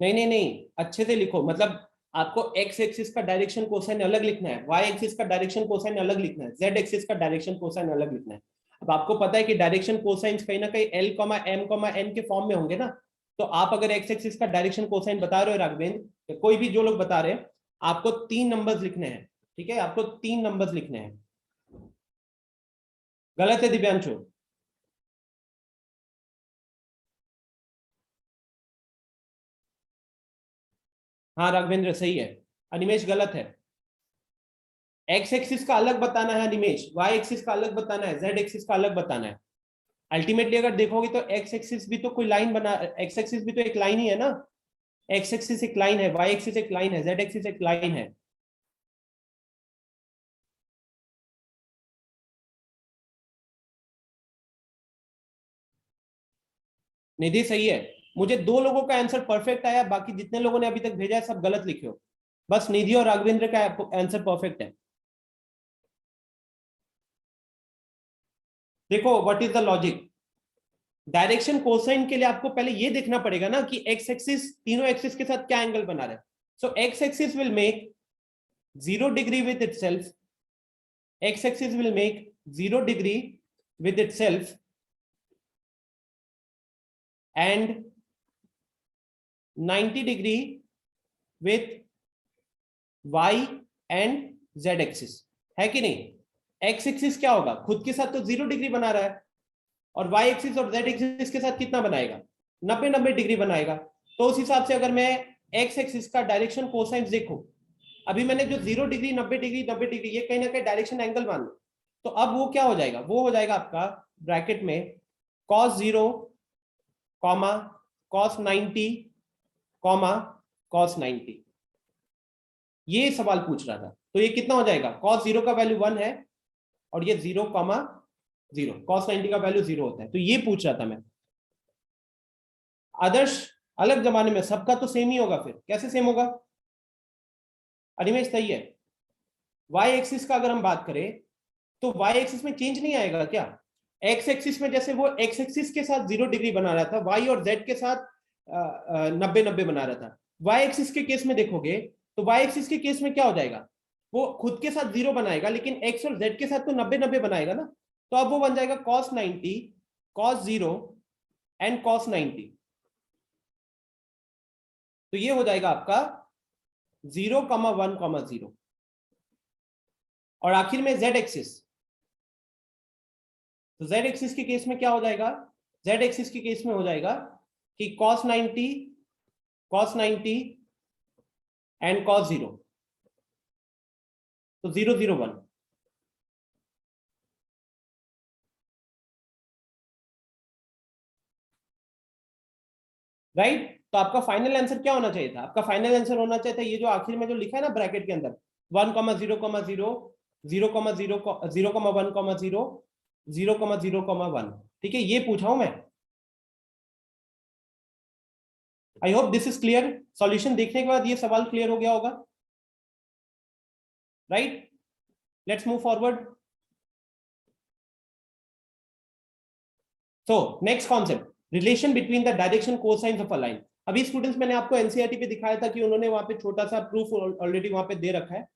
Speaker 1: नहीं नहीं नहीं, अच्छे से लिखो, मतलब आपको एक्स एक्सिस का डायरेक्शन कोसाइन अलग लिखना है, वाई एक्सिस का डायरेक्शन कोसाइन अलग लिखना है, जेड एक्सिस का डायरेक्शन कोसाइन अलग लिखना है। अब आपको पता है कि डायरेक्शन कोसाइन कहीं ना कहीं एल एम एन के फॉर्म में होंगे ना, तो आप अगर एक्स एक्सिस का डायरेक्शन कोसाइन बता रहे हो राघवेंद्र, कोई भी जो लोग बता रहे हैं, आपको 3 नंबर्स लिखने हैं, ठीक है, आपको 3 नंबर्स लिखने हैं। गलत है दिव्यांशु? हाँ राघवेंद्र सही है, अनिमेश गलत है। एक्स एक्सिस का अलग बताना है अनिमेश, वाई एक्सिस का अलग बताना है, जेड एक्सिस का अलग बताना है। अल्टीमेटली अगर देखोगे तो एक्स एक्सिस भी तो कोई लाइन बना, एक्स एक्सिस भी तो एक लाइन ही है ना, एक्स एक्सिस एक लाइन है, वाई एक्सिस एक लाइन है, जेड एक्सिस एक लाइन है। निधि सही है, मुझे 2 लोगों का आंसर परफेक्ट आया, बाकी जितने लोगों ने अभी तक भेजा है सब गलत लिखे हो, बस निधि और राघवेंद्र का आंसर परफेक्ट है। देखो what is the logic, direction cosine के लिए आपको पहले ये देखना पड़ेगा ना कि एक्स एक्सिस तीनों एक्सिस के साथ क्या एंगल बना रहा है। So x axis will make 0 degree with itself, x axis will make 0 degree with itself and 90 degree with y and z axis, है कि नहीं? x axis क्या होगा, खुद के साथ तो 0 डिग्री बना रहा है, और y एक्सिस और z एक्सिस के साथ कितना बनाएगा, 90 डिग्री बनाएगा। तो उस हिसाब से अगर मैं x एक्सिस का डायरेक्शन कोसाइन देखो, अभी मैंने जो 0 डिग्री 90 डिग्री 90 डिग्री ये कहीं ना कहीं डायरेक्शन एंगल मान लो, तो अब वो क्या हो जाएगा, वो हो जाएगा आपका ब्रैकेट में cos 0 comma cos 90 comma cos 90। ये सवाल पूछ रहा था, तो ये कितना हो जाएगा, cos 0 का वैल्यू 1 है और ये 0 कॉमा 0, cos 90 का वैल्यू 0 होता है, तो ये पूछ रहा था मैं। आदर्श अलग जमाने में सबका तो सेम ही होगा, फिर कैसे सेम होगा? अनिमेश सही है। y एक्सिस का अगर हम बात करें तो y एक्सिस में चेंज नहीं आएगा क्या? x एक्सिस में जैसे वो x एक्सिस के साथ 0 डिग्री बना रहा था, y और z के साथ 90 बना रहा था। y एक्सिस के केस में देखोगे तो y एक्सिस के केस में क्या हो जाएगा, वो खुद के साथ 0 बनाएगा लेकिन x और z के साथ तो 90 बनाएगा ना, तो अब वो बन जाएगा cos 90 cos 0 एंड cos 90। तो ये हो जाएगा आपका 0,1,0 और आखिर में z एक्सिस, तो z एक्सिस के केस में क्या हो जाएगा, z एक्सिस के केस में हो जाएगा कि cos 90 एंड cos 0, तो 0 0 1। राइट, तो आपका फाइनल आंसर क्या होना चाहिए था, आपका फाइनल आंसर होना चाहिए था ये जो आखिर में जो लिखा है ना ब्रैकेट के अंदर 1,0,0 0,0 0,1,0 0,0,1, ठीक है, ये पूछा हूं मैं। I hope this is clear, solution देखने के बाद ये सवाल क्लियर हो गया होगा। Right, let's move forward. So next concept, relation between the direction cosines of a line. अभी स्टूडेंट्स मैंने आपको एनसीईआरटी पे दिखाया था कि उन्होंने वहां पे छोटा सा प्रूफ ऑलरेडी वहां पे दे रखा है,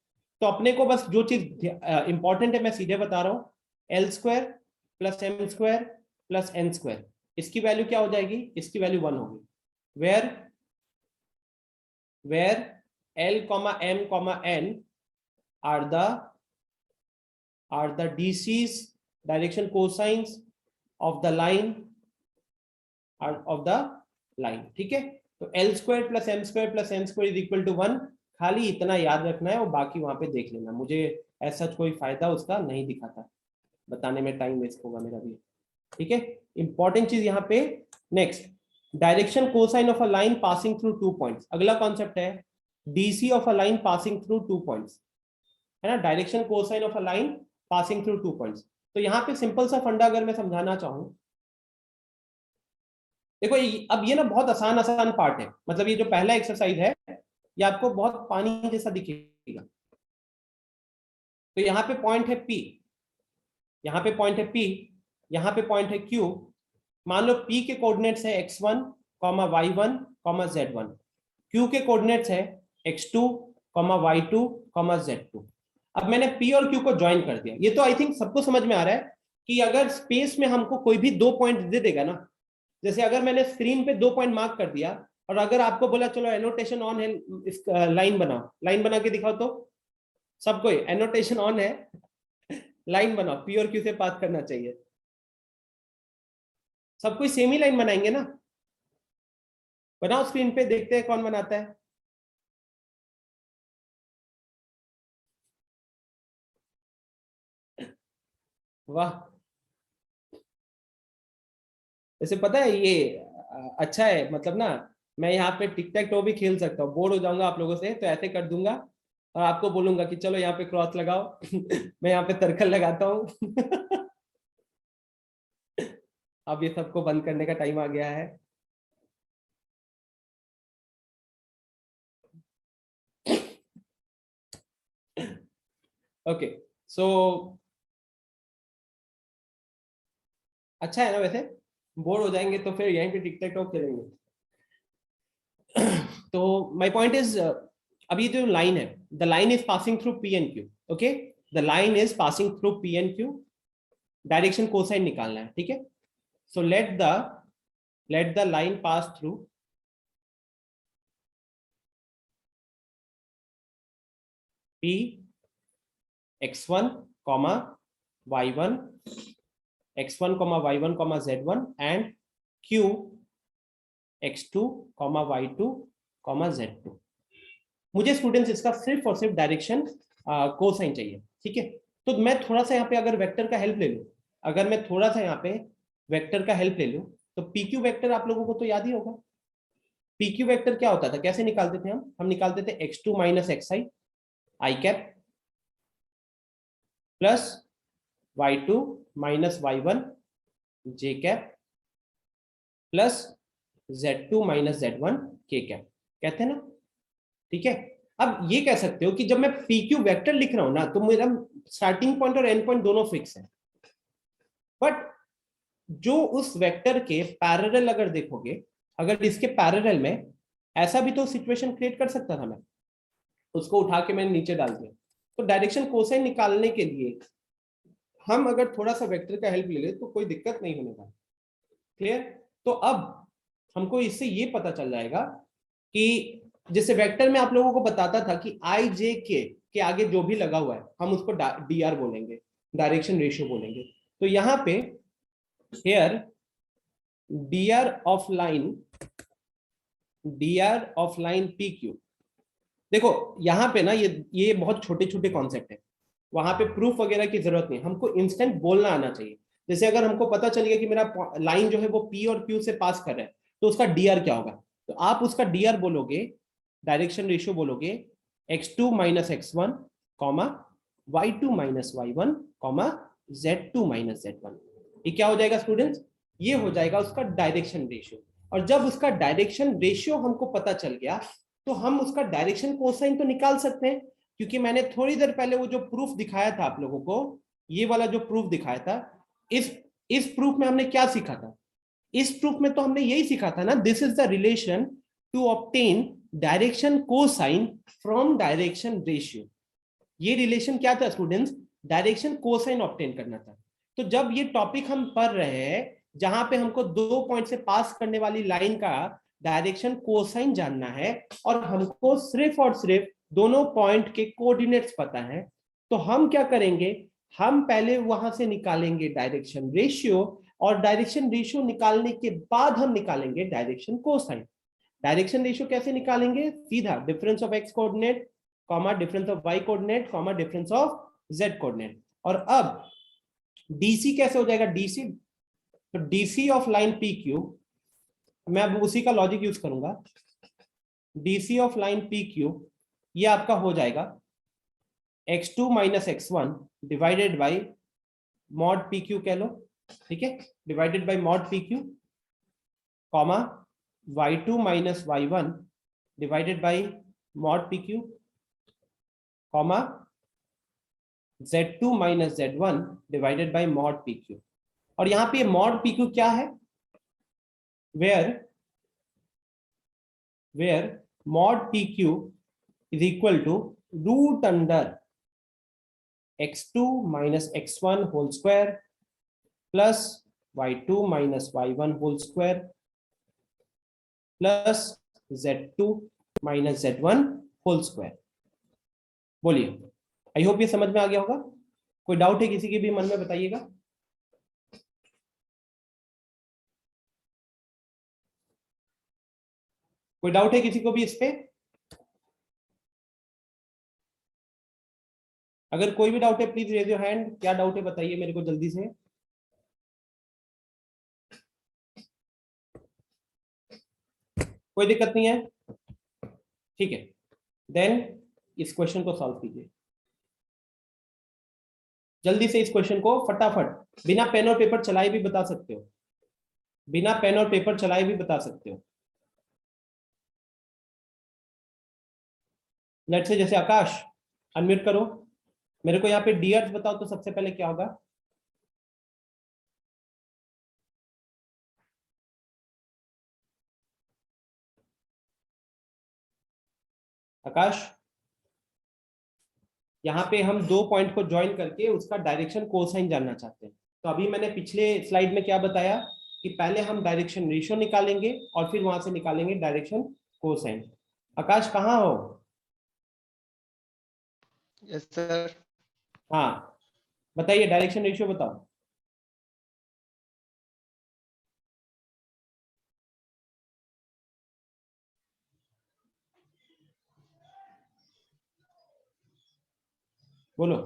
Speaker 1: तो अपने को बस जो चीज इंपॉर्टेंट है मैं सीधे बता रहा हूँ, L² plus M² plus N², इसकी वैल्यू क्या हो जाएगी, इसकी वैल्यू 1 होगी, where L, M, N are the DC's direction cosines of the line of the line, ठीक है। तो L² plus M² plus N² is equal to 1, खाली इतना याद रखना है और बाकी वहां पे देख लेना, मुझे ऐसा कोई फायदा उसका नहीं दिखा था, बताने में टाइम वेस्ट होगा मेरा भी, ठीक है। इंपॉर्टेंट चीज यहाँ पे next, direction cosine of a line passing through 2 points, अगला कॉन्सेप्ट है DC of a line passing through 2 points, है ना, direction cosine of a line passing through 2 points. तो यहाँ पे सिंपल सा फंडा अगर मैं समझाना चाहूँ, देखो अब ये ना बहुत आसान आसान पार्ट है, मतलब ये जो पहला एक्सरसाइज है ये आपको बहुत पानी जैसा दिखेगा। तो यहाँ पे पॉइंट है P, यहाँ पे पॉइंट है P, यहाँ पे पॉइंट है Q। मान लो P के कोऑर्डिनेट्स है x1, y1, z1। Q के कोऑर्डिनेट्स है x2, y2, z2। अब मैंने P और Q को ज्वाइन कर दिया। ये तो आई थिंक सबको समझ में आ रहा है कि अगर स्पेस में हमको कोई भी 2 पॉइंट दे देगा ना, जैसे अगर मैंने स्क्रीन पे 2 पॉइंट मार्क कर दिया और अगर आपको बोला चलो एनोटेशन ऑन है, इस लाइन बनाओ, लाइन बना के दिखाओ, तो सबको एनोटेशन ऑन है, लाइन बनाओ, P और Q से पास करना चाहिए। सब कोई सेम ही लाइन बनाएंगे ना, बनाओ स्क्रीन पे, देखते हैं कौन बनाता है। वाह, वैसे पता है ये अच्छा है, मतलब ना मैं यहाँ पे टिक टैक टो भी खेल सकता हूँ, बोर हो जाऊंगा आप लोगों से तो ऐसे कर दूंगा और आपको बोलूंगा कि चलो यहाँ पे क्रॉस लगाओ मैं यहाँ पे सर्कल लगाता हूँ अब ये सबको बंद करने का टाइम आ गया है। ओके, सो अच्छा है ना, वैसे बोर हो जाएंगे तो फिर यहीं पे टिक टैक टो खेलेंगे तो माय पॉइंट इज, अभी जो लाइन है, the line is passing through P and Q। Okay, the line is passing through P and Q, direction cosine निकालना है, ठीक है। So let the line pass through P x1, y1, x1, y1, z1 and Q x2, y2, z2। मुझे students इसका सिर्फ और सिर्फ direction cosine चाहिए, ठीक है। तो मैं थोड़ा सा यहाँ पे अगर वेक्टर का हेल्प ले लूँ, अगर मैं थोड़ा सा यहाँ पे वेक्टर का हेल्प ले लूँ, तो PQ वेक्टर आप लोगों को तो याद ही होगा। PQ वेक्टर क्या होता था, कैसे निकालते थे हम निकालते थे x2 minus xi i cap plus y2 minus y1 j cap plus z2 minus z1 k cap, कहते हैं ना, ठीक है। अब ये कह सकते हो कि जब मैं PQ वेक्टर लिख रहा हूं ना, तो मेरा स्टार्टिंग पॉइंट और एंड पॉइंट दोनों फिक्स है, बट जो उस वेक्टर के पैरेलल अगर देखोगे, अगर इसके पैरेलल में ऐसा भी तो सिचुएशन क्रिएट कर सकता था मैं, उसको उठा के मैंने नीचे डाल दिया। तो डायरेक्शन कोसाइन निकालने के लिए हम अगर थोड़ा सा वेक्टर का हेल्प ले ले तो कोई दिक्कत नहीं होने वाला, क्लियर। तो अब हमको इससे ये पता चल जाएगा कि जैसे वेक्टर में आप लोगों को बताता था कि आई जे के आगे जो भी लगा हुआ है हम उसको DR बोलेंगे, डायरेक्शन रेशियो बोलेंगे। तो यहाँ पे here dr of line PQ, देखो यहाँ पे ना ये बहुत छोटे छोटे कॉन्सेप्ट है, वहां पे प्रूफ वगैरह की जरूरत नहीं, हमको इंस्टेंट बोलना आना चाहिए। जैसे अगर हमको पता चल गया कि मेरा लाइन जो है वो P और Q से पास कर रहा है, तो उसका DR क्या होगा, तो आप उसका DR बोलोगे, डायरेक्शन रेशियो बोलोगे x2 minus x1, y2 minus y1, z2 minus z1। ये क्या हो जाएगा स्टूडेंट्स, ये हो जाएगा उसका डायरेक्शन रेशियो। और जब उसका डायरेक्शन रेशियो हमको पता चल गया, तो हम उसका डायरेक्शन कोसाइन तो निकाल सकते हैं, क्योंकि मैंने थोड़ी देर पहले वो जो प्रूफ दिखाया था आप लोगों को, ये वाला जो प्रूफ दिखाया था, इस प्रूफ में हमने क्या सीखा था, इस प्रूफ में तो हमने यही सीखा था ना, this is the relation to obtain direction cosine from direction ratio. ये रिलेशन क्या था स्टूडेंट्स, डायरेक्शन कोसाइन ऑब्टेन करना था। तो जब ये टॉपिक हम पढ़ रहे हैं जहां पे हमको 2 पॉइंट से पास करने वाली लाइन का डायरेक्शन कोसाइन जानना है और हमको सिर्फ और सिर्फ दोनों पॉइंट के कोऑर्डिनेट्स पता है, तो हम क्या करेंगे, हम पहले वहां से निकालेंगे डायरेक्शन रेशियो और डायरेक्शन रेशियो निकालने के बाद हम निकालेंगे डायरेक्शन कोसाइन। डायरेक्शन रेशियो कैसे निकालेंगे, सीधा difference of x coordinate comma difference of y coordinate comma difference of z coordinate. और अब DC कैसे हो जाएगा, DC, तो DC ऑफ लाइन PQ, मैं अब उसी का लॉजिक यूज करूंगा, DC ऑफ लाइन PQ ये आपका हो जाएगा x2 minus x1 divided by mod P Q कह लो, ठीक है, divided by mod P Q, comma y2 minus y1 divided by mod P Q, comma z2 minus z1 divided by mod P Q. और यहाँ पे mod P Q क्या है, where mod pq is equal to root under x2 minus x1 whole square plus y2 minus y1 whole square plus z2 minus z1 whole square। बोलिए, I hope ये समझ में आ गया होगा। कोई डाउट है किसी के भी मन में, बताइएगा। कोई डाउट है किसी को भी इस पे? अगर कोई भी डाउट है प्लीज रेज योर हैंड। क्या डाउट है बताइए मेरे को जल्दी से। कोई दिक्कत नहीं है, ठीक है। देन इस क्वेश्चन को सॉल्व कीजिए जल्दी से। इस क्वेश्चन को फटाफट बिना पेन और पेपर चलाए भी बता सकते हो, बिना पेन और पेपर चलाए भी बता सकते हो। लेट्स से जैसे आकाश, अनम्यूट करो, मेरे को यहाँ पे डी अर्थ बताओ तो सबसे पहले क्या होगा। आकाश, यहाँ पे हम दो पॉइंट को ज्वाइन करके उसका डायरेक्शन कोसाइन जानना चाहते हैं। तो अभी मैंने पिछले स्लाइड में क्या बताया कि पहले हम डायरेक्शन रेशियो निकालेंगे और फिर वहां से निकालेंगे डायरेक्शन कोसाइन। आकाश कहाँ हो?
Speaker 3: Yes sir.
Speaker 1: हाँ बताइए, डायरेक्शन रेशियो बताओ। बोलो,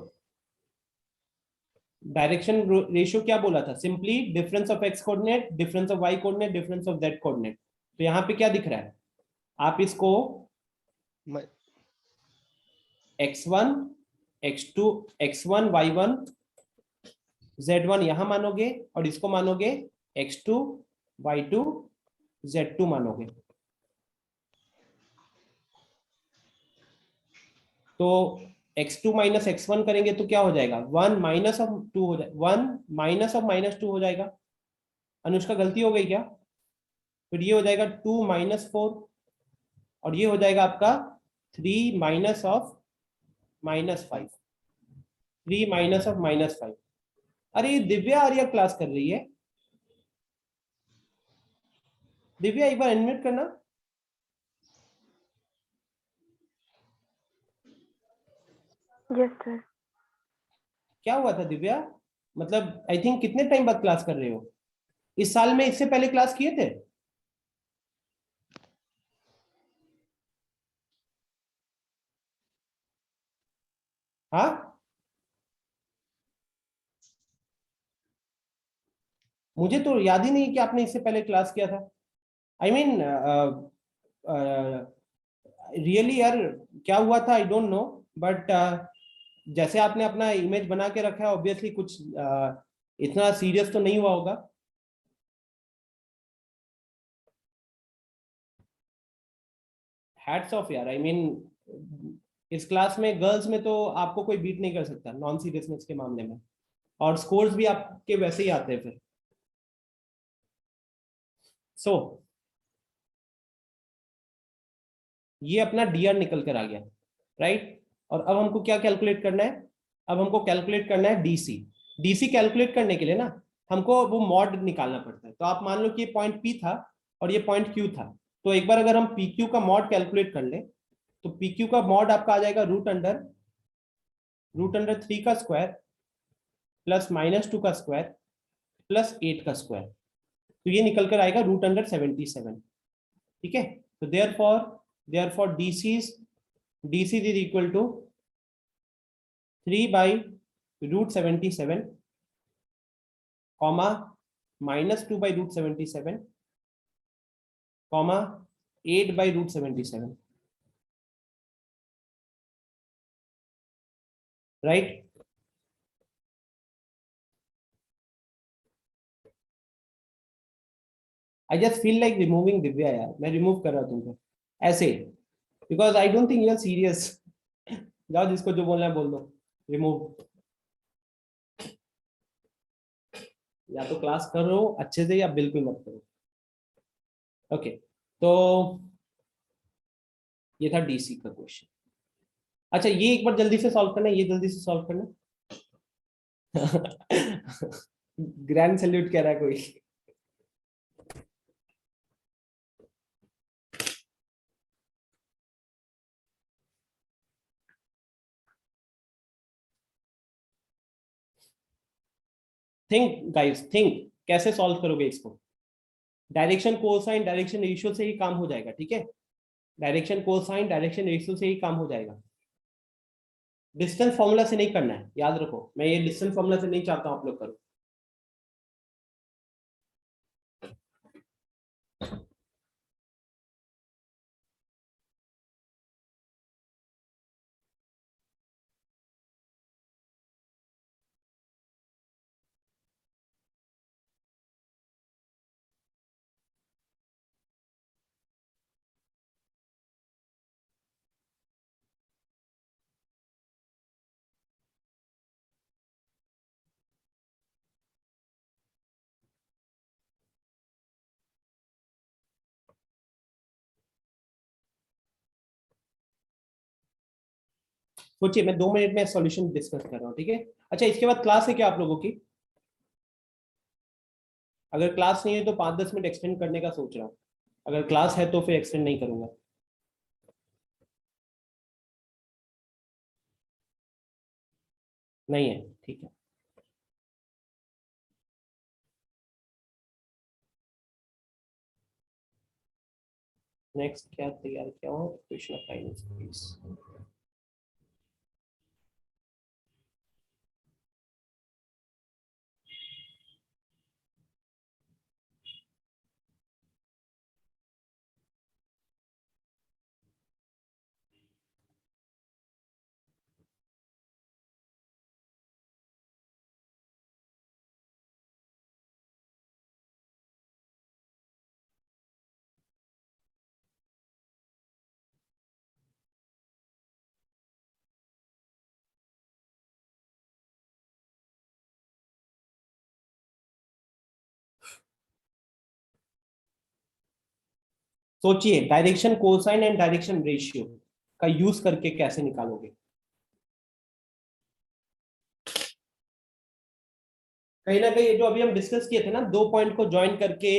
Speaker 1: डायरेक्शन रेशियो क्या बोला था? Simply difference of x coordinate, difference of y coordinate, difference of z coordinate. तो यहाँ पे क्या दिख रहा है, आप इसको x1 x2 x1 y1 z1 यहां मानोगे और इसको मानोगे x2 y2 z2 मानोगे। तो x2 माइनस x1 करेंगे तो क्या हो जाएगा, 1 माइनस ऑफ 2 हो जाएगा, 1 माइनस ऑफ -2 हो जाएगा। अनुष्का गलती हो गई क्या? फिर ये हो जाएगा 2 माइनस 4 और ये हो जाएगा आपका 3 माइनस ऑफ -5, 3 माइनस ऑफ -5। अरे दिव्या आर्या क्लास कर रही है। दिव्या एक बार अनम्यूट करना।
Speaker 4: Yes sir.
Speaker 1: क्या हुआ था दिव्या? मतलब आई थिंक कितने टाइम बाद क्लास कर रहे हो? इस साल में इससे पहले क्लास किए थे? हाँ, मुझे तो याद ही नहीं कि आपने इससे पहले क्लास किया था। आई मीन रियली यार, क्या हुआ था आई डोंट नो, बट जैसे आपने अपना इमेज बना के रखा है ऑब्वियसली कुछ इतना सीरियस तो नहीं हुआ होगा। हैट्स ऑफ यार, आई मीन इस क्लास में गर्ल्स में तो आपको कोई बीट नहीं कर सकता नॉन सीरियसनेस के मामले में, और स्कोर्स भी आपके वैसे ही आते हैं फिर। सो ये अपना डीआर निकल कर आ गया, राइट। और अब हमको क्या कैलकुलेट करना है? अब हमको कैलकुलेट करना है डीसी। डीसी कैलकुलेट करने के लिए ना हमको वो मॉड निकालना पड़ता है। तो आप मान लो कि ये पॉइंट पी था और ये पॉइंट क्यू था। तो एक बार अगर हम पी क्यू का मॉड कैलकुलेट कर ले तो पी क्यू का मॉड आपका आ जाएगा रूट अंडर 3 का स्क्वायर प्लस -2 का स्क्वायर प्लस 8 का स्क्वायर। तो ये निकल कर आएगा रूट अंडर 77, ठीक है। तो therefore DC is equal to 3 by root 77 comma -2 by root 77 comma 8 by root 77, right? I just feel like removing Divya यार, मैं रिमूव कर रहा हूँ तुमको ऐसे, because I don't think you are serious. जाओ जिसको जो बोलना है बोल दो, रिमूव। या तो क्लास करो अच्छे से या बिल्कुल मत करो। ओके तो ये था डीसी का क्वेश्चन। अच्छा ये एक बार जल्दी से सॉल्व करना, ये जल्दी से सॉल्व करना। ग्रैंड सैल्यूट कह रहा है कोई। थिंक गाइस, थिंक कैसे सॉल्व करोगे इसको। डायरेक्शन कोसाइन डायरेक्शन रेशियो से ही काम हो जाएगा, ठीक है। डायरेक्शन कोसाइन डायरेक्शन रेशियो से ही काम हो जाएगा। डिस्टेंस फॉर्मूला से नहीं करना है, याद रखो, मैं ये डिस्टेंस फॉर्मूला से नहीं चाहता हूं आप लोग करो। सोचिए, मैं 2 मिनट में सॉल्यूशन डिस्कस कर रहा हूँ, ठीक है। अच्छा इसके बाद क्लास है क्या आप लोगों की? अगर क्लास नहीं है तो 5-10 मिनट एक्सटेंड करने का सोच रहा हूँ, अगर क्लास है तो फिर एक्सटेंड नहीं करूंगा। नहीं है, ठीक है। नेक्स्ट क्या तैयार किया हूँ, इक्वेशन ऑफ फाइनेंस प्लीज। सोचिए direction cosine and direction ratio का यूज करके कैसे निकालोगे। कहीं ना कहीं जो अभी हम डिस्कस किए थे ना, 2 पॉइंट को ज्वाइन करके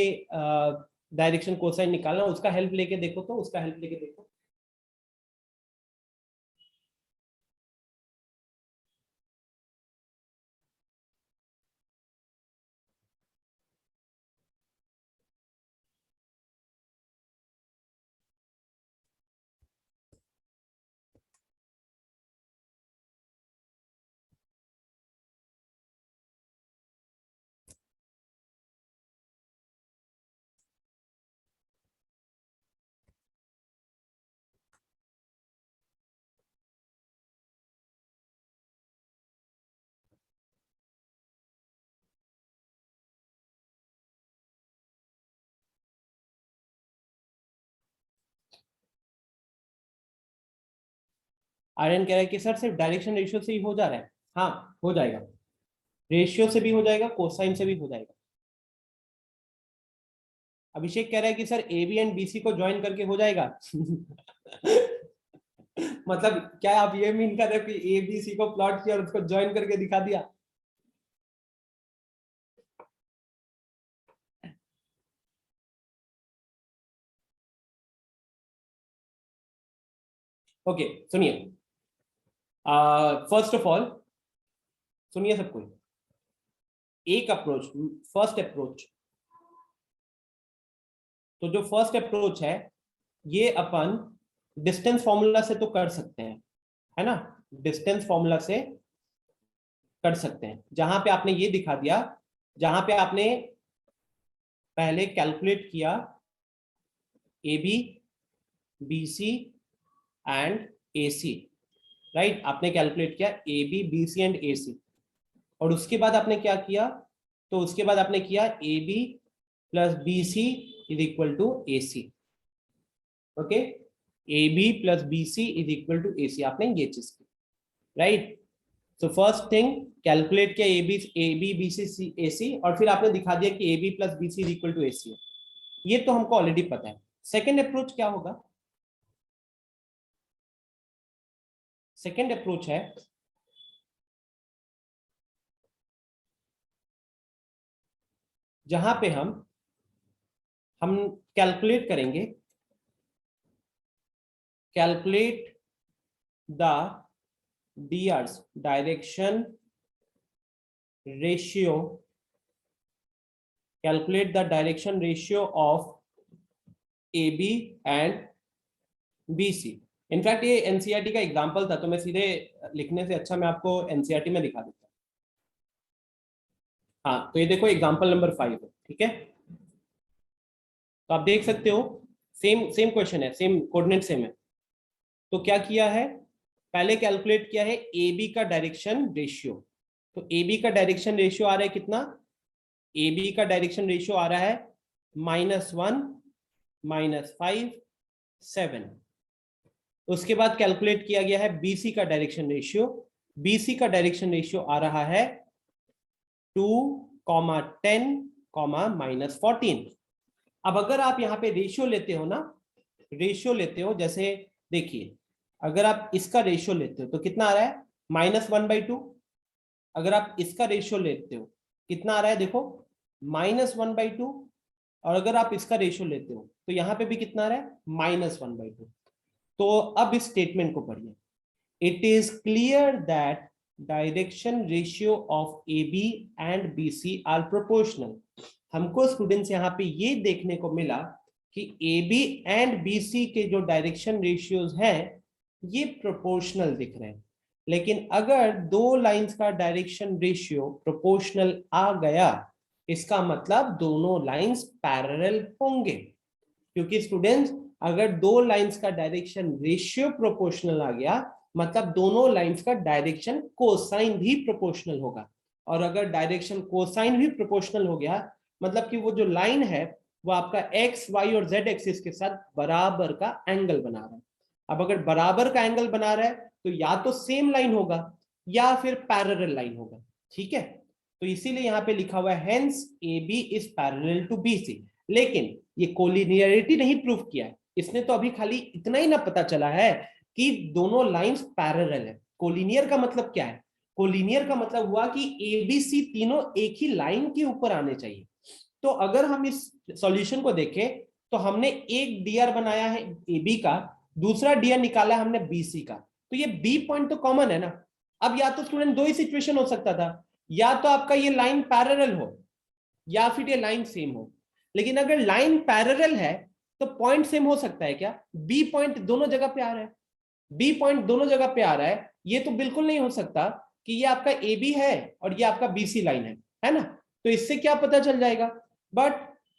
Speaker 1: डायरेक्शन कोसाइन निकालना, उसका हेल्प लेके देखो, तो उसका हेल्प लेके देखो। आर्यन कह रहा है कि सर सिर्फ डायरेक्शन रेशियो से ही हो जा रहा है। हाँ हो जाएगा, रेशियो से भी हो जाएगा, कोसाइन से भी हो जाएगा। अभिषेक कह रहा है कि sir A B and BC को ज्वाइन करके हो जाएगा। मतलब क्या आप ये मीन कर रहे हो कि ए बी सी को प्लॉट किया और उसको ज्वाइन करके दिखा दिया? ओके सुनिए, फर्स्ट ऑफ ऑल सुनिए सबको, एक अप्रोच, फर्स्ट अप्रोच, तो जो फर्स्ट अप्रोच है ये अपन डिस्टेंस फॉर्मूला से तो कर सकते हैं, है ना। डिस्टेंस फॉर्मूला से कर सकते हैं, जहां पे आपने ये दिखा दिया, जहां पे आपने पहले कैलकुलेट किया A B B C and A C, right. आपने कैलकुलेट किया A B B C and A C, और उसके बाद आपने क्या किया, तो उसके बाद आपने किया A B plus B C is equal to AC. Okay, AB plus BC is equal to AC. आपने ये चीज की, right. So first thing calculate किया AB BC AC, और फिर आपने दिखा दिया कि AB plus BC is equal to AC. ये तो हमको ऑलरेडी पता है. सेकेंड अप्रोच क्या होगा? सेकेंड अप्रोच है जहां पे हम कैलकुलेट करेंगे, calculate the DRs, direction ratio, calculate the direction ratio of AB and BC. In fact ये NCERT का एग्जांपल था, तो मैं सीधे लिखने से अच्छा मैं आपको NCERT में दिखा देता हूँ. हाँ, तो ये देखो एग्जांपल नंबर 5 है. ठीक है, तो आप देख सकते हो सेम क्वेश्चन है, सेम कोऑर्डिनेट सेम है. तो क्या किया है, पहले कैलकुलेट किया है AB का डायरेक्शन रेशियो. तो AB का डायरेक्शन रेशियो आ रहा है कितना? AB का डायरेक्शन रेशियो आ रहा है -1 -5 7. उसके बाद कैलकुलेट किया गया है BC का डायरेक्शन रेशियो. BC का डायरेक्शन रेशियो आ रहा है 2, 10, -14. अब अगर आप यहाँ पे रेशियो लेते हो ना, रेशियो लेते हो, जैसे देखिए अगर आप इसका रेशियो लेते हो तो कितना आ रहा है? -1/2. अगर आप इसका रेशियो लेते हो कितना आ रहा है? देखो -1/2. और अगर आप इसका रेशियो लेते हो तो यहाँ पे भी कितना आ रहा है? -1/2. तो अब इस स्टेटमेंट को पढ़िए. It is clear that direction ratio of AB and BC are proportional. हमको स्टूडेंट्स यहाँ पे ये देखने को मिला कि AB एंड BC के जो डायरेक्शन रेशियोज हैं ये प्रोपोर्शनल दिख रहे हैं. लेकिन अगर दो लाइंस का डायरेक्शन रेशियो प्रोपोर्शनल आ गया, इसका मतलब दोनों लाइंस पैरेलल होंगे. क्योंकि स्टूडेंट्स अगर दो लाइंस का डायरेक्शन रेशियो प्रोपोर्शनल आ गया, मतलब दोनों लाइंस का डायरेक्शन कोसाइन भी प्रोपोर्शनल होगा. और अगर डायरेक्शन कोसाइन भी प्रोपोर्शनल हो गया, मतलब कि वो जो लाइन है वो आपका एक्स वाई और जेड एक्सिस के साथ बराबर का एंगल बना रहा है. अब अगर बराबर का एंगल बना रहा है तो या तो सेम लाइन होगा या फिर पैरेलल लाइन होगा. ठीक है, तो इसीलिए यहाँ पे लिखा हुआ है hence AB is parallel to BC. लेकिन ये कोलिनियरिटी नहीं प्रूव किया है इसने, तो अभी खाली इतना ही ना पता चला है कि दोनों लाइंस पैरेलल है. कोलिनियर का मतलब क्या है? कोलिनियर का मतलब हुआ कि ABC तीनों एक ही लाइन के ऊपर आने चाहिए. तो अगर हम इस सॉल्यूशन को देखें तो हमने एक DR बनाया है AB का, दूसरा DR निकाला है हमने BC का. तो ये B पॉइंट तो कॉमन है ना. अब या तो स्टूडेंट दो ही सिचुएशन हो सकता था, या तो आपका ये लाइन पैरेलल हो या फिर ये लाइन सेम हो. लेकिन अगर लाइन पैरेलल है तो पॉइंट सेम हो सकता है क्या? B पॉइंट दोनों जगह पे आ रहा है, B पॉइंट दोनों जगह पे आ रहा है. ये तो बिल्कुल नहीं हो सकता कि ये आपका AB है और ये आपका BC लाइन है ना. तो इससे क्या पता चल जाएगा? But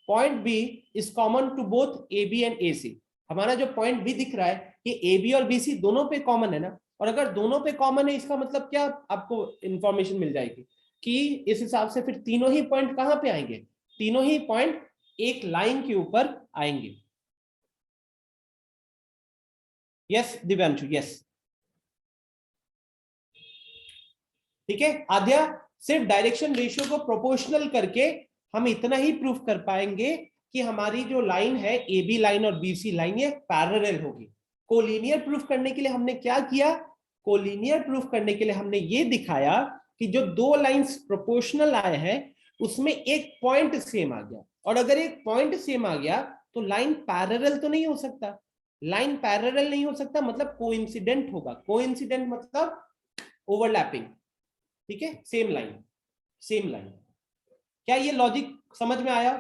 Speaker 1: point B is common to both AB and AC. हमारा जो पॉइंट B दिख रहा है कि AB और BC दोनों पे कॉमन है ना. और अगर दोनों पे कॉमन है इसका मतलब क्या आपको इंफॉर्मेशन मिल जाएगी कि इस हिसाब से फिर तीनों ही पॉइंट कहां पे आएंगे? तीनों ही पॉइंट एक लाइन के ऊपर आएंगे. Yes Divyanshu, yes. ठीक है आद्या, सिर्फ डायरेक्शन रेशियो को प्रोपोर्शनल करके हम इतना ही प्रूफ कर पाएंगे कि हमारी जो लाइन है AB लाइन और BC लाइन ये पैरेलल होगी. कोलिनियर प्रूफ करने के लिए हमने क्या किया? कोलिनियर प्रूफ करने के लिए हमने ये दिखाया कि जो दो लाइंस प्रोपोर्शनल आए हैं उसमें एक पॉइंट सेम आ गया. और अगर एक पॉइंट सेम आ गया तो लाइन पैरेलल तो नहीं हो सकता. लाइन पैरेलल नहीं हो सकता मतलब कोइंसिडेंट होगा. कोइंसिडेंट मतलब ओवरलैपिंग. ठीक है, सेम लाइन, सेम लाइन. क्या ये लॉजिक समझ में आया?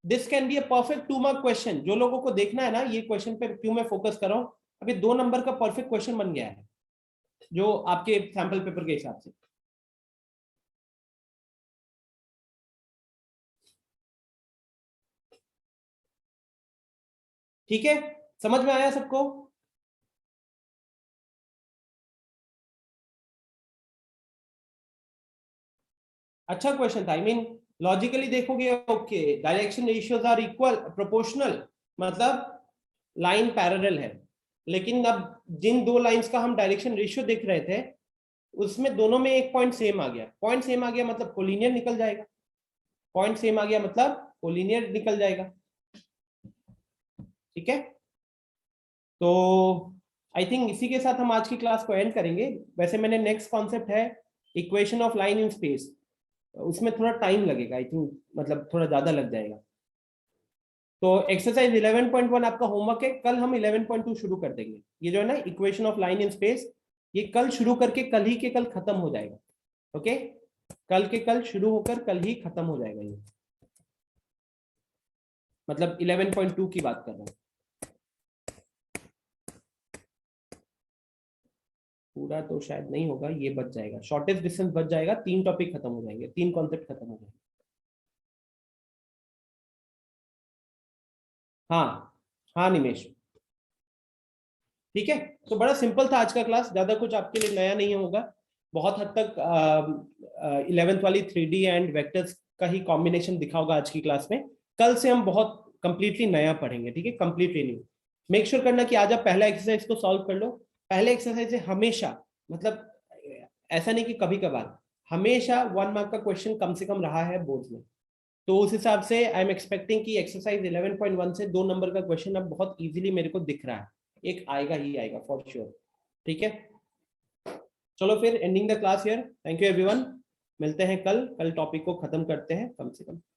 Speaker 1: This can be a perfect 2 mark question. जो लोगों को देखना है ना ये क्वेश्चन पे क्यों मैं फोकस कर रहा हूं, अभी 2 नंबर का परफेक्ट क्वेश्चन बन गया है जो आपके सैंपल पेपर के हिसाब से. ठीक है, समझ में आया सबको? अच्छा क्वेश्चन था. आई मीन लॉजिकली देखोगे okay direction ratios are equal proportional, मतलब लाइन पैरेलल है, लेकिन अब जिन दो लाइंस का हम डायरेक्शन रेशियो देख रहे थे उसमें दोनों में एक पॉइंट सेम आ गया, पॉइंट सेम आ गया मतलब कोलिनियर निकल जाएगा, पॉइंट सेम आ गया मतलब कोलिनियर निकल जाएगा। ठीक है, तो आई थिंक इसी के साथ हम आज की क्लास को एंड करेंगे। वैसे मैंने नेक्स्ट कॉन्सेप्ट है equation of line in space, उसमें थोड़ा टाइम लगेगा आई थिंक, मतलब थोड़ा ज्यादा लग जाएगा। तो एक्सरसाइज 11.1 आपका होमवर्क है, कल हम 11.2 शुरू कर देंगे। ये जो है ना equation of line in space, ये कल शुरू करके कल ही के कल खत्म हो जाएगा। ओके, कल के कल शुरू होकर कल ही खत्म हो जाएगा ये, मतलब 11.2 की बात कर रहा हूँ। पूरा तो शायद नहीं होगा, ये बच जाएगा, शॉर्टेस्ट डिस्टेंस बच जाएगा, 3 टॉपिक खत्म हो जाएंगे, 3 कॉन्सेप्ट खत्म हो जाएंगे। हाँ हाँ निमेश, ठीक है। तो बड़ा सिंपल था आज का क्लास, ज्यादा कुछ आपके लिए नया नहीं होगा। बहुत हद तक 11th वाली 3D एंड वेक्टर्स का ही कॉम्बिनेशन दिखा होगा आज की क्लास में। कल से हम बहुत कंप्लीटली नया पढ़ेंगे, ठीक है, कंप्लीटली न्यू। मेक श्योर करना कि आज आप पहला एक्सरसाइज को सॉल्व कर लो। पहले एक्सरसाइज से हमेशा, मतलब ऐसा नहीं कि कभी कभार, हमेशा 1 मार्क का क्वेश्चन कम से कम रहा है बोर्ड में। तो उस हिसाब से आई एम एक्सपेक्टिंग कि एक्सरसाइज 11.1 से 2 नंबर का क्वेश्चन अब बहुत इजीली मेरे को दिख रहा है, एक आएगा ही आएगा फॉर श्योर। ठीक है, चलो फिर ending the class here, thank you everyone, मिलते हैं कल टॉपिक को खत्म करते हैं कम से कम।